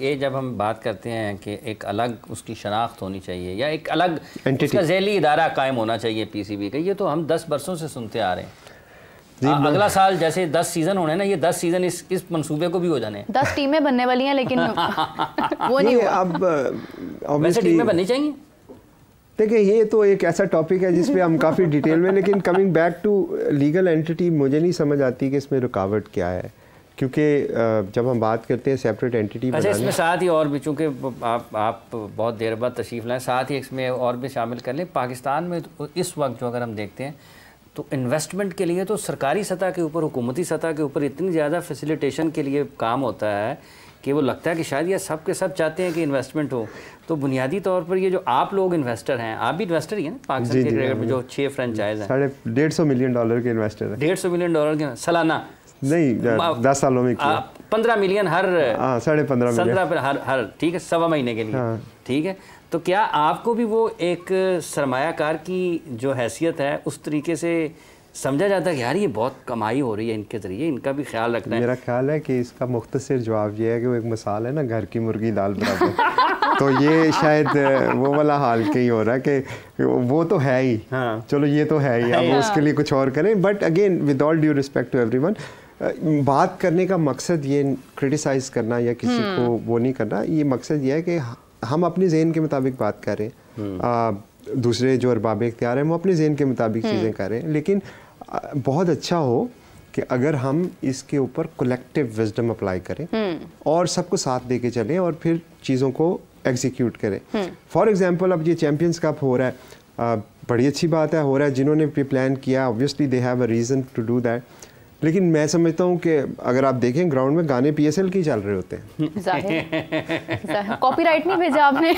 S3: ये जब हम बात करते हैं कि एक अलग उसकी शनाख्त होनी चाहिए या एक अलग उसका ज़ैली इदारा कायम होना चाहिए PCB का, ये तो हम 10 बरसों से सुनते आ रहे हैं। अगला साल जैसे 10 सीज़न होने ना, ये 10 सीज़न इस मंसूबे को भी हो जाने हैं।
S1: 10 टीमें बनने वाली हैं, लेकिन वो नहीं हुआ।
S2: अब
S3: वैसे टीमें बननी चाहिए।
S2: देखिए ये तो एक ऐसा टॉपिक है जिस पे हम काफ़ी डिटेल में, लेकिन coming back to legal entity, मुझे नहीं समझ आती कि इसमें रुकावट क्या है। क्योंकि जब हम बात करते हैं सेपरेट एंटिटी
S3: बनाने, अच्छा इसमें साथ ही और भी, चूँकि आप बहुत देर बाद तशरीफ़ लाएँ, साथ ही इसमें और भी शामिल कर लें। पाकिस्तान में इस वक्त जो अगर हम देखते हैं तो इन्वेस्टमेंट के लिए तो सरकारी सतह के ऊपर, हुकूमती सतह के ऊपर इतनी ज़्यादा फैसिलिटेशन के लिए काम होता है कि वो लगता है कि शायद ये सब के सब चाहते हैं कि इन्वेस्टमेंट हो। तो बुनियादी तौर पर ये जो आप लोग इन्वेस्टर हैं, आप भी इन्वेस्टर ही हैं ना पाकिस्तान के क्रिकेट में, जो 6 फ्रेंचाइज हैं,
S2: $150 मिलियन के इन्वेस्टर हैं।
S3: $150 मिलियन के सालाना
S2: नहीं, 10 सालों में किया।
S3: 15 मिलियन हर
S2: 15.5 मिलियन
S3: हर ठीक है, 1.25 महीने के लिए। ठीक है, तो क्या आपको भी वो एक सरमायाकार की जो हैसियत है उस तरीके से समझा जाता है कि यार ये बहुत कमाई हो रही है इनके ज़रिए, इनका भी ख्याल रखना है?
S2: मेरा ख्याल है कि इसका मुख्तसर जवाब ये है कि वो एक मिसाल है ना, घर की मुर्गी दाल बराबर। तो ये शायद वो वाला हाल कहीं हो रहा है कि वो तो है ही, हाँ। चलो ये तो है ही, अब उसके लिए कुछ और करें। But again with all due respect to everyone, बात करने का मकसद ये क्रिटिसाइज़ करना या किसी को वो नहीं करना, ये मकसद ये है कि हम अपने ज़हन के मुताबिक बात करें, दूसरे जो अरबाब इख्तियार हैं वो अपने ज़हन के मुताबिक चीज़ें करें, लेकिन बहुत अच्छा हो कि अगर हम इसके ऊपर कलेक्टिव विजडम अप्लाई करें और सबको साथ दे के चलें और फिर चीज़ों को एग्जीक्यूट करें। फॉर एग्जांपल अब ये चैम्पियंस कप हो रहा है, बड़ी अच्छी बात है, हो रहा है, जिन्होंने भी प्लान किया obviously they have a reason to do that. लेकिन मैं समझता हूँ कि अगर आप देखें ग्राउंड में गाने PSL के ही चल रहे होते हैं।
S1: कॉपीराइट नहीं भेजा आपने?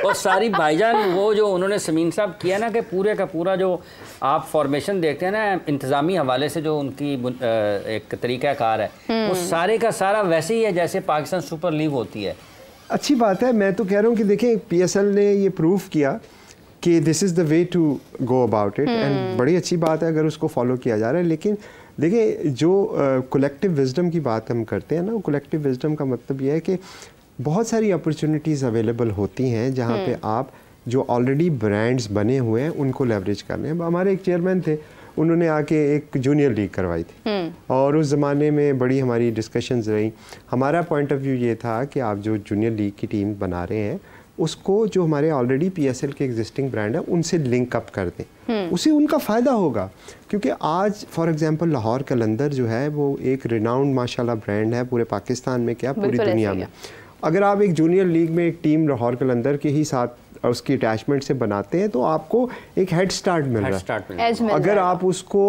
S3: और सारी भाईजान वो जो उन्होंने समीन साहब किया ना कि पूरे का पूरा जो आप फॉर्मेशन देखते हैं ना इंतज़ामी हवाले से, जो उनकी एक तरीक़ाकार है, वो सारे का सारा वैसे ही है जैसे पाकिस्तान सुपर लीग होती है।
S2: अच्छी बात है। मैं तो कह रहा हूँ कि देखें PSL ने ये प्रूव किया कि this is the way to go about it, and बड़ी अच्छी बात है अगर उसको फॉलो किया जा रहा है। लेकिन देखिए जो कलेक्टिव विजडम की बात हम करते हैं ना, वो कलेक्टिव विजडम का मतलब ये है कि बहुत सारी अपॉर्चुनिटीज़ अवेलेबल होती हैं जहाँ पे आप जो ऑलरेडी ब्रांड्स बने हुए हैं उनको लेवरेज कर लें। हमारे एक चेयरमैन थे, उन्होंने आके एक जूनियर लीग करवाई थी और उस ज़माने में बड़ी हमारी डिस्कशंस रही। हमारा पॉइंट ऑफ व्यू ये था कि आप जो जूनियर लीग की टीम बना रहे हैं उसको जो हमारे ऑलरेडी PSL के एग्जिस्टिंग ब्रांड है उनसे लिंक अप कर दें, उससे उनका फ़ायदा होगा। क्योंकि आज फॉर एग्जांपल लाहौर कलंदर जो है वो एक रिनाउंड माशाल्लाह ब्रांड है पूरे पाकिस्तान में, क्या पूरी दुनिया में। अगर आप एक जूनियर लीग में एक टीम लाहौर कलंदर के ही साथ उसकी अटैचमेंट से बनाते हैं तो आपको एक हेड स्टार्ट मिल रहा है। अगर आप उसको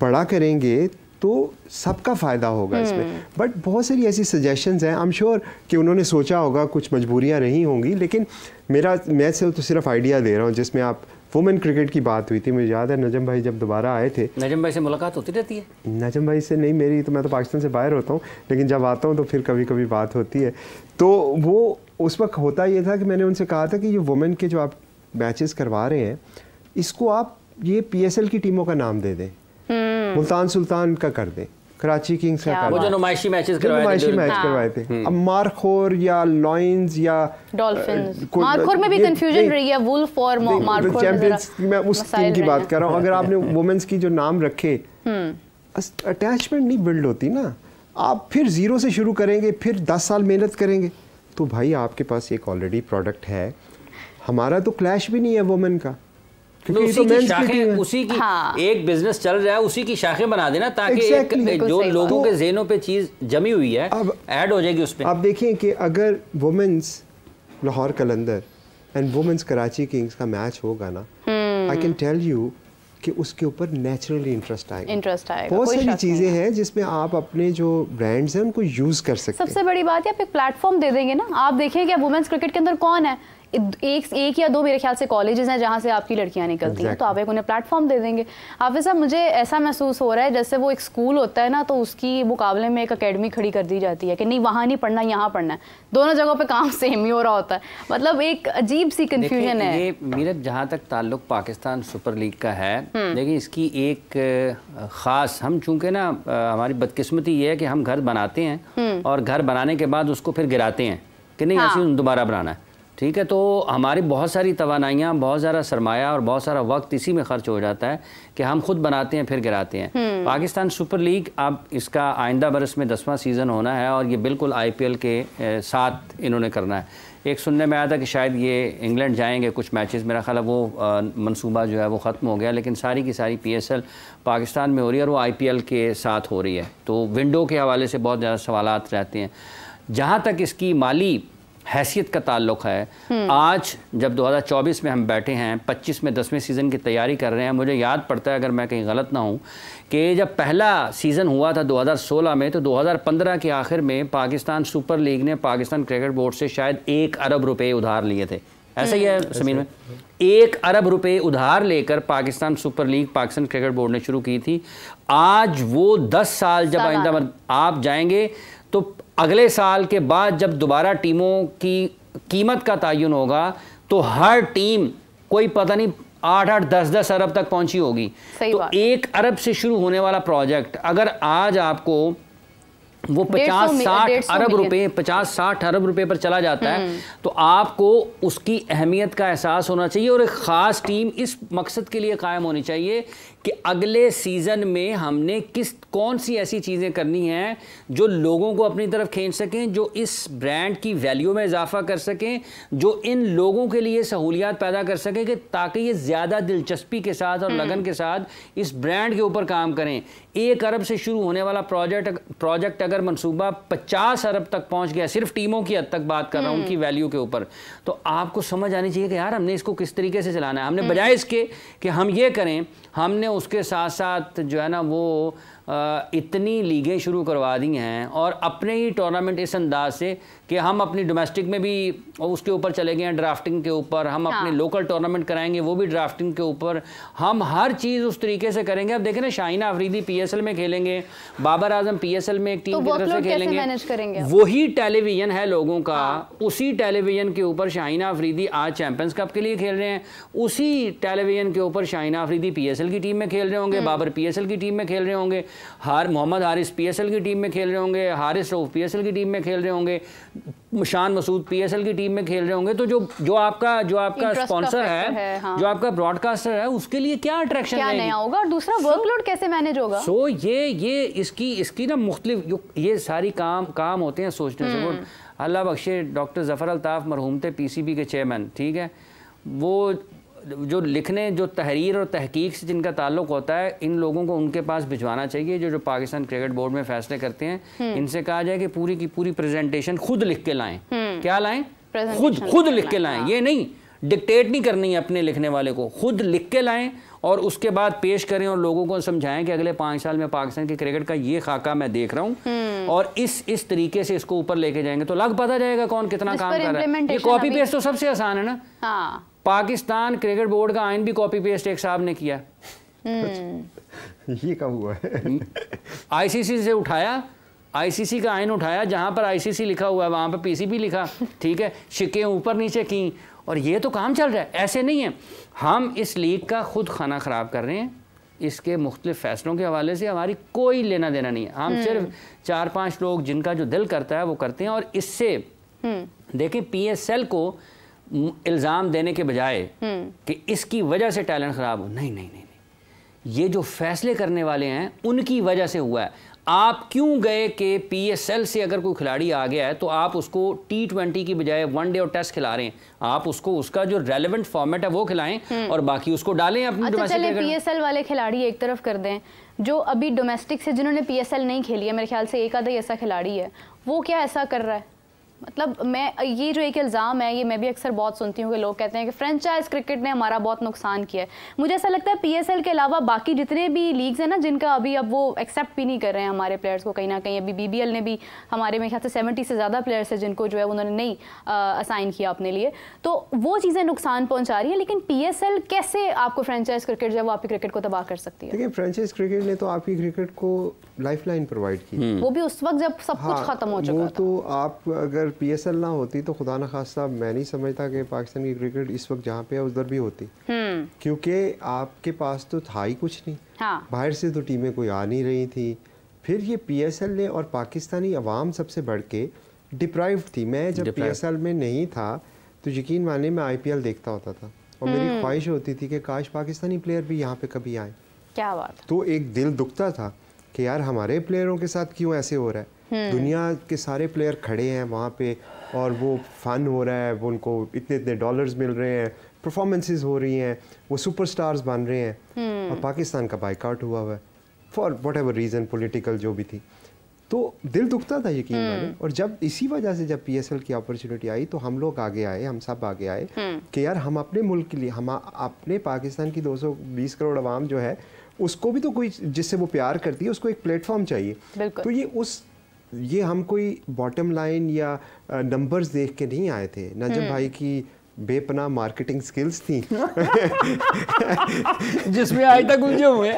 S2: बड़ा करेंगे तो सबका फ़ायदा होगा इसमें। बट बहुत सारी ऐसी सजेशंस हैं, आई एम श्योर कि उन्होंने सोचा होगा, कुछ मजबूरियां रही होंगी, लेकिन मैं तो सिर्फ आइडिया दे रहा हूँ। जिसमें आप वुमेन क्रिकेट की बात हुई थी, मुझे याद है नजम भाई जब दोबारा आए थे।
S3: नजम भाई से मुलाकात होती रहती है?
S2: नजम भाई से नहीं मेरी, तो मैं तो पाकिस्तान से बाहर होता हूँ, लेकिन जब आता हूँ तो फिर कभी कभी बात होती है। तो वो उस वक्त होता ये था कि मैंने उनसे कहा था कि ये वुमेन के जो आप मैचेस करवा रहे हैं इसको आप ये PSL की टीमों का नाम दे दें, मुल्तान सुल्तान का कर दें, कराची किंग्स का कर दें,
S3: वो जो नुमाइशी मैच
S2: करवाए थे। अब मारखोर या लॉयंस या
S1: डॉल्फिन्स, मारखोर में भी कंफ्यूजन रही है, वुल्फ और मारखोर
S2: चैंपियंस, मैं उस टीम की बात कर रहा हूँ। अगर आपने वुमेन्स की जो नाम रखे, अटैचमेंट नहीं बिल्ड होती ना। आप फिर जीरो से शुरू करेंगे, फिर 10 साल मेहनत करेंगे, तो भाई आपके पास एक ऑलरेडी प्रोडक्ट है। हमारा तो क्लैश भी नहीं है वुमेन का,
S3: क्योंकि उसी की शाखें, उसी की एक बिजनेस चल रहा है, उसी की शाखें बना देना ताकि एक जो लोगों के ज़हनों पे चीज़ जमी हुई है अब ऐड हो जाएगी उस पे।
S2: आप देखें कि अगर women's Lahore Qalandar and women's Karachi Kings का मैच होगा ना, आई कैन टेल यू कि उसके ऊपर नेचुरली इंटरेस्ट आएगा। बहुत सारी चीज़ें हैं जिसमें आप अपने जो ब्रांड्स हैं उनको यूज़ कर सकते हैं।
S1: सबसे बड़ी बात है आप एक प्लेटफॉर्म दे देंगे ना। आप देखिए कि वुमेन्स क्रिकेट के अंदर कौन है, एक या दो मेरे ख्याल से कॉलेजेस हैं जहाँ से आपकी लड़कियाँ निकलती हैं, तो आप एक उन्हें प्लेटफॉर्म दे देंगे। हाफिज़ साहब, मुझे ऐसा महसूस हो रहा है जैसे वो एक स्कूल होता है ना, तो उसकी मुकाबले में एक अकेडमी खड़ी कर दी जाती है कि नहीं वहाँ नहीं पढ़ना, यहाँ पढ़ना है, दोनों जगहों पे काम सेम ही हो रहा होता है। मतलब एक अजीब सी कन्फ्यूजन है।
S3: ये मेरा जहाँ तक ताल्लुक पाकिस्तान सुपर लीग का है, लेकिन इसकी एक ख़ास, हम चूँकि ना हमारी बदकिस्मती ये है कि हम घर बनाते हैं और घर बनाने के बाद उसको फिर गिराते हैं कि नहीं ऐसे दोबारा बनाना है, ठीक है। तो हमारी बहुत सारी तवानाइयाँ, बहुत सारा सरमाया और बहुत सारा वक्त इसी में ख़र्च हो जाता है कि हम खुद बनाते हैं फिर गिराते हैं। पाकिस्तान सुपर लीग अब इसका आइंदा बरस में 10वां सीज़न होना है और ये बिल्कुल IPL के साथ इन्होंने करना है। एक सुनने में आया था कि शायद ये इंग्लैंड जाएंगे कुछ मैचेस, मेरा ख्याल है वो मंसूबा जो है वो ख़त्म हो गया, लेकिन सारी की सारी PSL पाकिस्तान में हो रही है और वो IPL के साथ हो रही है। तो विंडो के हवाले से बहुत ज़्यादा सवालात रहते हैं। जहाँ तक इसकी माली हैसियत का ताल्लुक़ है। आज जब 2024 में हम बैठे हैं, 25 में 10वें सीज़न की तैयारी कर रहे हैं, मुझे याद पड़ता है, अगर मैं कहीं गलत ना हूँ, कि जब पहला सीज़न हुआ था 2016 में, तो 2015 के आखिर में पाकिस्तान सुपर लीग ने पाकिस्तान क्रिकेट बोर्ड से शायद 1 अरब रुपए उधार लिए थे। ऐसा ही है समीर में, 1 अरब रुपए उधार लेकर Pakistan super league Pakistan cricket board ने शुरू की थी। आज वो 10 साल जब आइंदा आप जाएंगे तो अगले साल के बाद जब दोबारा टीमों की कीमत का तयन होगा तो हर टीम कोई पता नहीं 8-8, 10-10 अरब तक पहुंची होगी। तो 1 अरब से शुरू होने वाला प्रोजेक्ट अगर आज आपको वो 50-60 अरब रुपए 50-60 अरब रुपए पर चला जाता है तो आपको उसकी अहमियत का एहसास होना चाहिए। और एक ख़ास टीम इस मकसद के लिए कायम होनी चाहिए कि अगले सीज़न में हमने कौन सी ऐसी चीज़ें करनी हैं जो लोगों को अपनी तरफ खींच सकें, जो इस ब्रांड की वैल्यू में इजाफा कर सकें, जो इन लोगों के लिए सहूलियात पैदा कर सकें कि ताकि ये ज़्यादा दिलचस्पी के साथ और लगन के साथ इस ब्रांड के ऊपर काम करें। 1 अरब से शुरू होने वाला प्रोजेक्ट अगर मंसूबा 50 अरब तक पहुंच गया, सिर्फ टीमों की हद तक बात कर रहा हूं उनकी वैल्यू के ऊपर, तो आपको समझ आनी चाहिए कि यार हमने इसको किस तरीके से चलाना है। हमने बजाय इसके कि हम ये करें, हमने उसके साथ साथ जो है ना वो इतनी लीगें शुरू करवा दी हैं और अपने ही टूर्नामेंट इस अंदाज से कि हम अपनी डोमेस्टिक में भी उसके ऊपर चले गए हैं, ड्राफ्टिंग के ऊपर। हम अपने लोकल टूर्नामेंट कराएंगे वो भी ड्राफ्टिंग के ऊपर। हम हर चीज़ उस तरीके से करेंगे। अब देखें ना, शाहीना अफरीदी PSL में खेलेंगे, बाबर आजम PSL में एक टीम की तरफ से खेलेंगे। वही टेलीविजन है लोगों का, उसी टेलीविजन के ऊपर शाहीना अफरीदी आज चैंपियंस कप के लिए खेल रहे हैं, उसी टेलीविजन के ऊपर शाहीना अफरीदी PSL की टीम में खेल रहे होंगे, बाबर PSL की टीम में खेल रहे होंगे, मोहम्मद हारिस PSL की टीम में खेल रहे होंगे, हारिस रऊफ PSL की टीम में खेल रहे होंगे, शान मसूद PSL की टीम में खेल रहे होंगे। तो जो आपका स्पॉन्सर है, जो आपका ब्रॉडकास्टर है, उसके लिए क्या अट्रैक्शन
S1: क्या नया होगा और दूसरा वर्कलोड कैसे मैनेज होगा।
S3: सो ये इसकी ना मुख्तलिफ ये सारी काम होते हैं सोचने से। वो अल्लाह बख्शे डॉक्टर ज़फ़र अल्ताफ़ मरहूम थे PCB के चेयरमैन, ठीक है, वो जो लिखने, जो तहरीर और तहकीक से जिनका ताल्लुक़ होता है, इन लोगों को उनके पास भिजवाना चाहिए जो पाकिस्तान क्रिकेट बोर्ड में फ़ैसले करते हैं। इनसे कहा जाए कि पूरी की पूरी प्रेजेंटेशन खुद लिख के लाएं। क्या लाएं? खुद लिख के लाएं। ये नहीं डिक्टेट नहीं करनी है अपने लिखने वाले को, खुद लिख के लाएं और उसके बाद पेश करें और लोगों को समझाएं कि अगले 5 साल में पाकिस्तान के क्रिकेट का ये खाका मैं देख रहा हूँ और इस तरीके से इसको ऊपर लेके जाएंगे तो लग पता जाएगा कौन कितना काम कर रहा है। ये कॉपी पेस्ट तो सबसे आसान है ना। पाकिस्तान क्रिकेट बोर्ड का आइन भी कॉपी पेस्ट एक साहब ने किया।
S2: ये कब हुआ है?
S3: ICC से उठाया, ICC का आइन उठाया, जहाँ पर ICC लिखा हुआ है वहाँ पर PCB लिखा, ठीक है, शिकें ऊपर नीचे की, और ये तो काम चल रहा है। ऐसे नहीं है हम इस लीग का खुद खाना ख़राब कर रहे हैं। इसके मुख्तलिफ फ़ैसलों के हवाले से हमारी कोई लेना देना नहीं है। हम सिर्फ 4-5 लोग जिनका जो दिल करता है वो करते हैं। और इससे देखें PSL को इल्ज़ाम देने के बजाय कि इसकी वजह से टैलेंट ख़राब हो, नहीं, ये जो फैसले करने वाले हैं उनकी वजह से हुआ है। आप क्यों गए कि PSL से अगर कोई खिलाड़ी आ गया है तो आप उसको T20 की बजाय वनडे और टेस्ट खिला रहे हैं। आप उसको उसका जो रेलेवेंट फॉर्मेट है वो खिलाएं और बाकी उसको डालें अपनी डोमेस्टिक।
S1: चलिए PSL वाले खिलाड़ी एक तरफ कर दें, जो अभी डोमेस्टिक से जिन्होंने PSL नहीं खेली है, मेरे ख्याल से एक आधा ऐसा खिलाड़ी है, वो क्या ऐसा कर रहा है? मतलब मैं ये जो एक इल्ज़ाम है, ये मैं भी अक्सर बहुत सुनती हूँ कि लोग कहते हैं कि फ्रेंचाइज क्रिकेट ने हमारा बहुत नुकसान किया है। मुझे ऐसा लगता है PSL के अलावा बाकी जितने भी लीग्स हैं ना, जिनका अभी अब वो एक्सेप्ट भी नहीं कर रहे हैं हमारे प्लेयर्स को, कहीं ना कहीं अभी BBL ने भी हमारे में ख्याल से 70 से ज़्यादा प्लेयर्स हैं जिनको जो है उन्होंने नहीं असाइन किया अपने लिए, तो वो चीज़ें नुकसान पहुँचा रही हैं। लेकिन PSL कैसे आपको फ्रेंचाइज क्रिकेट जो है वो आपकी क्रिकेट को तबाह कर सकती है?
S2: देखिए, फ्रेंचाइज क्रिकेट ने तो आपकी क्रिकेट को लाइफलाइन प्रोवाइड की,
S1: वो भी उस वक्त जब सब कुछ खत्म हो चुका था।
S2: तो आप अगर PSL ना होती तो खुदा न खास्ता मैं नहीं समझता कि पाकिस्तान की क्रिकेट इस वक्त जहाँ पे है उधर भी होती, क्योंकि आपके पास तो था ही कुछ नहीं। बाहर से तो टीमें कोई आ नहीं रही थी। फिर ये PSL ने और पाकिस्तानी अवाम सबसे बढ़ के डिप्राइव्ड थी। मैं जब PSL में नहीं था तो यकीन माने मैं IPL देखता होता था और मेरी ख्वाहिश होती थी कि काश पाकिस्तानी प्लेयर भी यहाँ पे कभी आए।
S1: क्या बात।
S2: तो एक दिल दुखता था कि यार हमारे प्लेयरों के साथ क्यों ऐसे हो रहा है। दुनिया के सारे प्लेयर खड़े हैं वहाँ पे और वो फन हो रहा है, वो उनको इतने डॉलर्स मिल रहे हैं, परफॉर्मेंसेस हो रही हैं, वो सुपरस्टार्स बन रहे हैं और पाकिस्तान का बाइकआउट हुआ है for what ever reason, political जो भी थी। तो दिल दुखता था यकीन माने। और जब इसी वजह से जब पीएसएल की अपॉर्चुनिटी आई तो हम लोग आगे आए, हम सब आगे आए कि यार हम अपने मुल्क के लिए, हम अपने पाकिस्तान की 220 करोड़ आवाम जो है उसको भी तो कोई जिससे वो प्यार करती है उसको एक प्लेटफॉर्म चाहिए। तो ये हम कोई बॉटम लाइन या नंबर्स देख के नहीं आए थे। नजम भाई की बेपनाह मार्केटिंग स्किल्स थी
S3: जिसमें आज तक उलझे हुए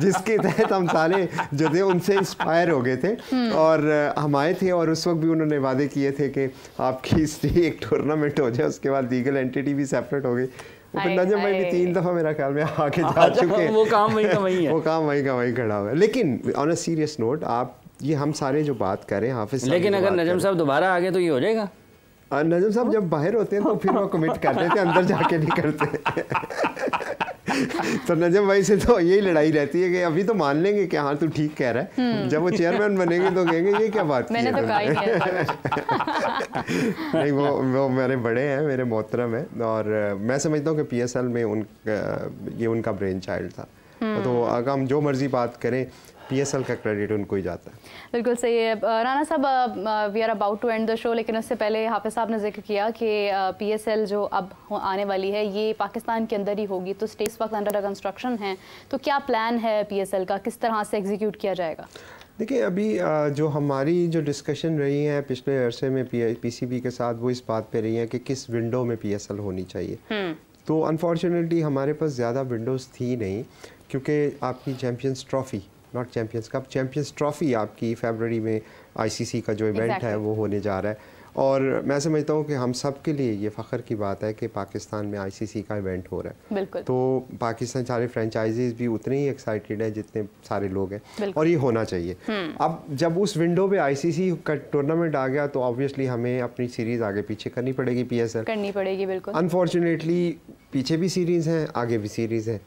S2: जिसके तहत हम सारे जो थे उनसे इंस्पायर हो गए थे और हम आए थे। और उस वक्त भी उन्होंने वादे किए थे कि आपकी एक टूर्नामेंट हो जाए, उसके बाद लीगल एंटिटी भी सेपरेट हो गई। फिर नजम भाई भी 3 दफ़ा मेरा ख्याल में आके जा चुके हैं।
S3: वो काम वही का वही है,
S2: वो काम वही का वही खड़ा हुआ है। लेकिन ऑन अ सीरियस नोट, आप ये हम सारे जो बात कर रहे हैं हाफिज,
S3: लेकिन अगर नजम साहब दोबारा आ गए तो ये हो जाएगा।
S2: नजम साहब जब बाहर होते हैं तो फिर वो कमिट कर देते हैं, अंदर जाके नहीं करते तो नजम भाई से तो यही लड़ाई रहती है कि अभी तो मान लेंगे कि हाँ तू ठीक कह रहा है, जब वो चेयरमैन बनेंगे तो कहेंगे ये क्या बात
S1: मैंने तो कहा ही
S2: नहीं। वो मेरे बड़े हैं, मेरे मोहतरम हैं और मैं समझता हूँ कि पीएसएल में ये उनका ब्रेन चाइल्ड था। तो अगर हम जो मर्जी बात करें पीएसएल का क्रेडिट उनको ही जाता है।
S1: बिल्कुल सही है। राना साहब, we are about to end the show, लेकिन उससे पहले हाफिज साहब ने जिक्र किया कि पीएसएल जो अब आने वाली है ये पाकिस्तान के अंदर ही होगी, तो स्टेट इस वक्त अंडर कंस्ट्रक्शन है, तो क्या प्लान है पीएसएल का, किस तरह से एग्जीक्यूट किया जाएगा?
S2: देखिए अभी जो हमारी जो डिस्कशन रही है पिछले अरसे में पीसीबी के साथ, वो इस बात पे रही है कि किस विंडो में पीएसएल होनी चाहिए। तो अनफॉर्चुनेटली हमारे पास ज़्यादा विंडोज़ थी नहीं, क्योंकि आपकी champions trophy, not champions cup, champions trophy आपकी फरवरी में आईसीसी का जो इवेंट है वो होने जा रहा है। और मैं समझता हूँ कि हम सब के लिए ये फ़ख्र की बात है कि पाकिस्तान में आईसीसी का इवेंट हो रहा है।
S1: बिल्कुल।
S2: तो पाकिस्तान सारे फ्रेंचाइजीज भी उतने ही एक्साइटेड है जितने सारे लोग हैं, और ये होना चाहिए। अब जब उस विंडो पे आईसीसी का टूर्नामेंट आ गया तो ऑब्वियसली हमें अपनी सीरीज़ आगे पीछे करनी पड़ेगी, पीएसएल
S1: करनी पड़ेगी। बिल्कुल।
S2: अनफॉर्चुनेटली पीछे भी सीरीज़ हैं, आगे भी सीरीज़ है,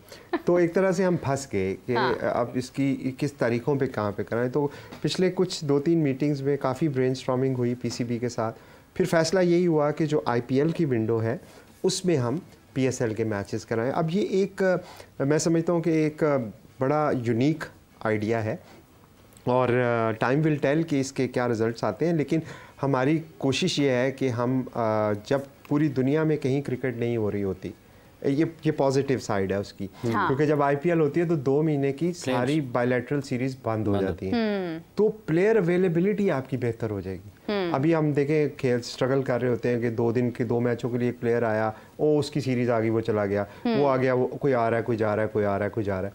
S2: तो एक तरह से हम फंस गए कि अब इसकी किस तारीखों पे कहाँ पे कराएं। तो पिछले कुछ 2-3 मीटिंग्स में काफ़ी ब्रेनस्टॉर्मिंग हुई पीसीबी के साथ। फिर फैसला यही हुआ कि जो आईपीएल की विंडो है उसमें हम पीएसएल के मैचेस कराएं। अब ये एक मैं समझता हूँ कि एक बड़ा यूनिक आइडिया है और टाइम विल टेल कि इसके क्या रिज़ल्ट्स आते हैं। लेकिन हमारी कोशिश ये है कि हम जब पूरी दुनिया में कहीं क्रिकेट नहीं हो रही होती, ये पॉजिटिव साइड है उसकी, क्योंकि जब आईपीएल होती है तो 2 महीने की सारी बायलैटरल सीरीज बंद हो जाती है, तो प्लेयर अवेलेबिलिटी आपकी बेहतर हो जाएगी। अभी हम देखें खेल स्ट्रगल कर रहे होते हैं कि 2 दिन के 2 मैचों के लिए एक प्लेयर आया, ओ उसकी सीरीज आ गई, वो चला गया, वो आ गया, वो कोई आ रहा है, कोई जा रहा है, कोई आ रहा है, कोई जा रहा है।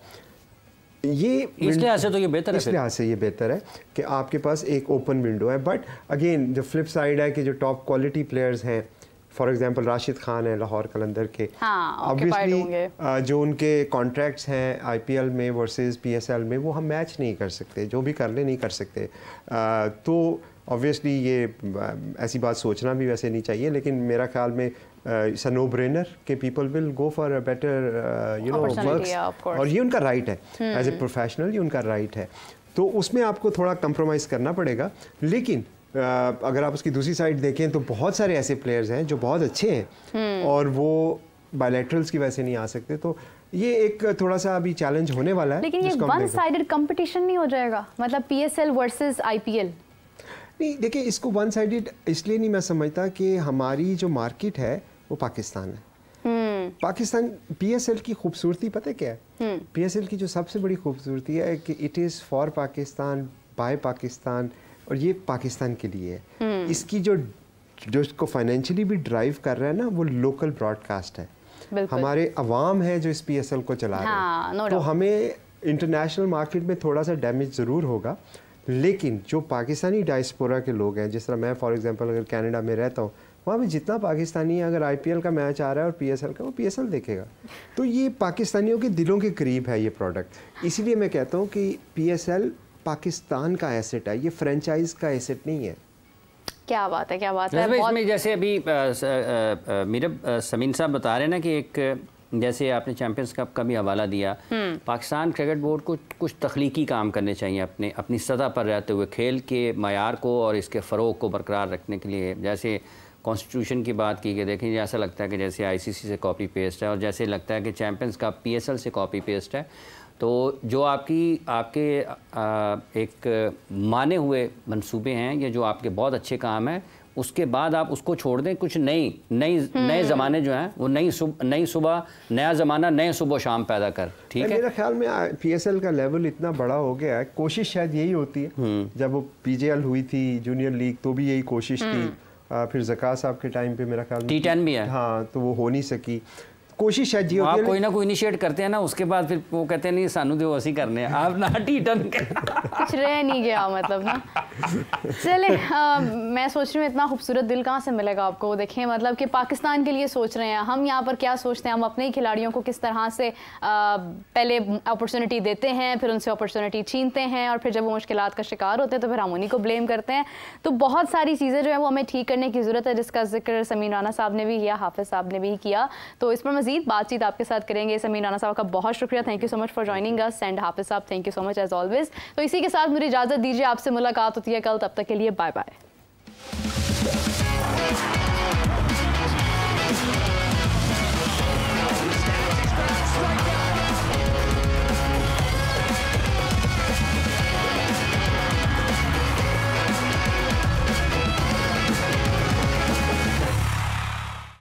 S2: ये
S3: इस लिहाज से तो ये बेहतर है,
S2: इस लिहाज से ये बेहतर है कि आपके पास एक ओपन विंडो है। बट अगेन जो फ्लिप साइड है कि जो टॉप क्वालिटी प्लेयर्स हैं, फॉर एग्जांपल राशिद खान है लाहौर कलंदर के, ऑब्वियसली जो उनके कॉन्ट्रैक्ट्स हैं आईपीएल में वर्सेस पीएसएल में, वो हम मैच नहीं कर सकते, जो भी कर ले नहीं कर सकते। तो ऑब्वियसली ये ऐसी बात सोचना भी वैसे नहीं चाहिए, लेकिन मेरा ख्याल में इट्स अ नो ब्रेनर कि people will go for a better you know works, और ये उनका राइट है एज ए प्रोफेशनल, ये उनका राइट है। तो उसमें आपको थोड़ा कंप्रोमाइज़ करना पड़ेगा। लेकिन अगर आप उसकी दूसरी साइड देखें तो बहुत सारे ऐसे प्लेयर्स हैं जो बहुत अच्छे हैं और वो बायलैटरल्स की वजह से नहीं आ सकते। तो ये एक थोड़ा सा अभी चैलेंज होने वाला है।
S1: लेकिन ये वन साइडेड कंपटीशन नहीं हो जाएगा, मतलब पीएसएल वर्सेस आईपीएल?
S2: नहीं, देखिए इसको वन साइडेड इसलिए नहीं मैं समझता कि हमारी जो मार्केट है वो पाकिस्तान है। पाकिस्तान, पीएसएल की खूबसूरती पता है क्या है? पीएसएल की जो सबसे बड़ी खूबसूरती है कि it is for Pakistan, by Pakistan, और ये पाकिस्तान के लिए है। इसकी जो इसको फाइनेंशियली भी ड्राइव कर रहा है ना, वो लोकल ब्रॉडकास्ट है। हमारे अवाम है जो इस पीएसएल को चला रहे हैं। तो हमें इंटरनेशनल मार्केट में थोड़ा सा डैमेज ज़रूर होगा, लेकिन जो पाकिस्तानी डायस्पोरा के लोग हैं, जिस तरह मैं फॉर एग्जांपल अगर कनाडा में रहता हूँ, वहाँ पे जितना पाकिस्तानी है, अगर आईपीएल का मैच आ रहा है और पीएसएल का, वो पीएसएल देखेगा। तो ये पाकिस्तानियों के दिलों के करीब है ये प्रोडक्ट। इसीलिए मैं कहता हूँ कि पीएसएल पाकिस्तान का एसेट है, ये फ्रेंचाइज का एसेट नहीं है।
S1: क्या बात है, क्या बात है।
S3: इसमें जैसे अभी मेरा समीन साहब बता रहे हैं ना कि एक जैसे आपने चैंपियंस कप का भी हवाला दिया, पाकिस्तान क्रिकेट बोर्ड को कुछ तख्लीकी काम करने चाहिए अपनी सतह पर रहते हुए, खेल के मयार को और इसके फ़रोग को बरकरार रखने के लिए। जैसे कॉन्स्टिट्यूशन की बात की कि देखें, ऐसा लगता है कि जैसे आईसीसी से कॉपी पेस्ट है, और जैसे लगता है कि चैंपियंस कप पीएसएल से कॉपी पेस्ट है। तो जो आपके एक माने हुए मंसूबे हैं या जो आपके बहुत अच्छे काम हैं, उसके बाद आप उसको छोड़ दें, कुछ नए ज़माने जो हैं वो नई सुबह, नया ज़माना नए सुबह शाम पैदा कर। ठीक है,
S2: मेरा ख्याल में PSL का लेवल इतना बड़ा हो गया है, कोशिश शायद यही होती है। जब वो PJL हुई थी जूनियर लीग तो भी यही कोशिश थी, फिर ज़का साहब के टाइम पे मेरा ख्याल में
S3: T10 भी है,
S2: हाँ, तो वो हो नहीं सकी। कोशिश शायद ये
S3: आप कोई ना कोई इनिशिएट करते हैं ना, उसके बाद फिर वो कहते हैं नहीं सानू तो ऐसे करने हैं, आप ना T10
S1: कुछ रह नहीं गया मतलब ना। चले मैं सोच रही हूँ इतना खूबसूरत दिल कहाँ से मिलेगा आपको। देखें मतलब कि पाकिस्तान के लिए सोच रहे हैं हम, यहाँ पर क्या सोचते हैं हम, अपने ही खिलाड़ियों को किस तरह से पहले अपॉर्चुनिटी देते हैं, फिर उनसे अपॉर्चुनिटी छीनते हैं, और फिर जब वो मुश्किलात का शिकार होते हैं तो फिर हम उन्हीं को ब्लेम करते हैं। तो बहुत सारी चीज़ें जो है वो हमें ठीक करने की ज़रूरत है, जिसका जिक्र समीर राना साहब ने भी किया, हाफिज़ साहब ने भी किया। तो इस पर मज़ीद बातचीत आपके साथ करेंगे। समीर राना साहब का बहुत शुक्रिया, thank you so much for joining us, and Hafeez साहब thank you so much as always. तो इसी के साथ मुझे इजाज़त दीजिए, आपसे मुलाकात होती है कल, तब तक के लिए बाय बाय।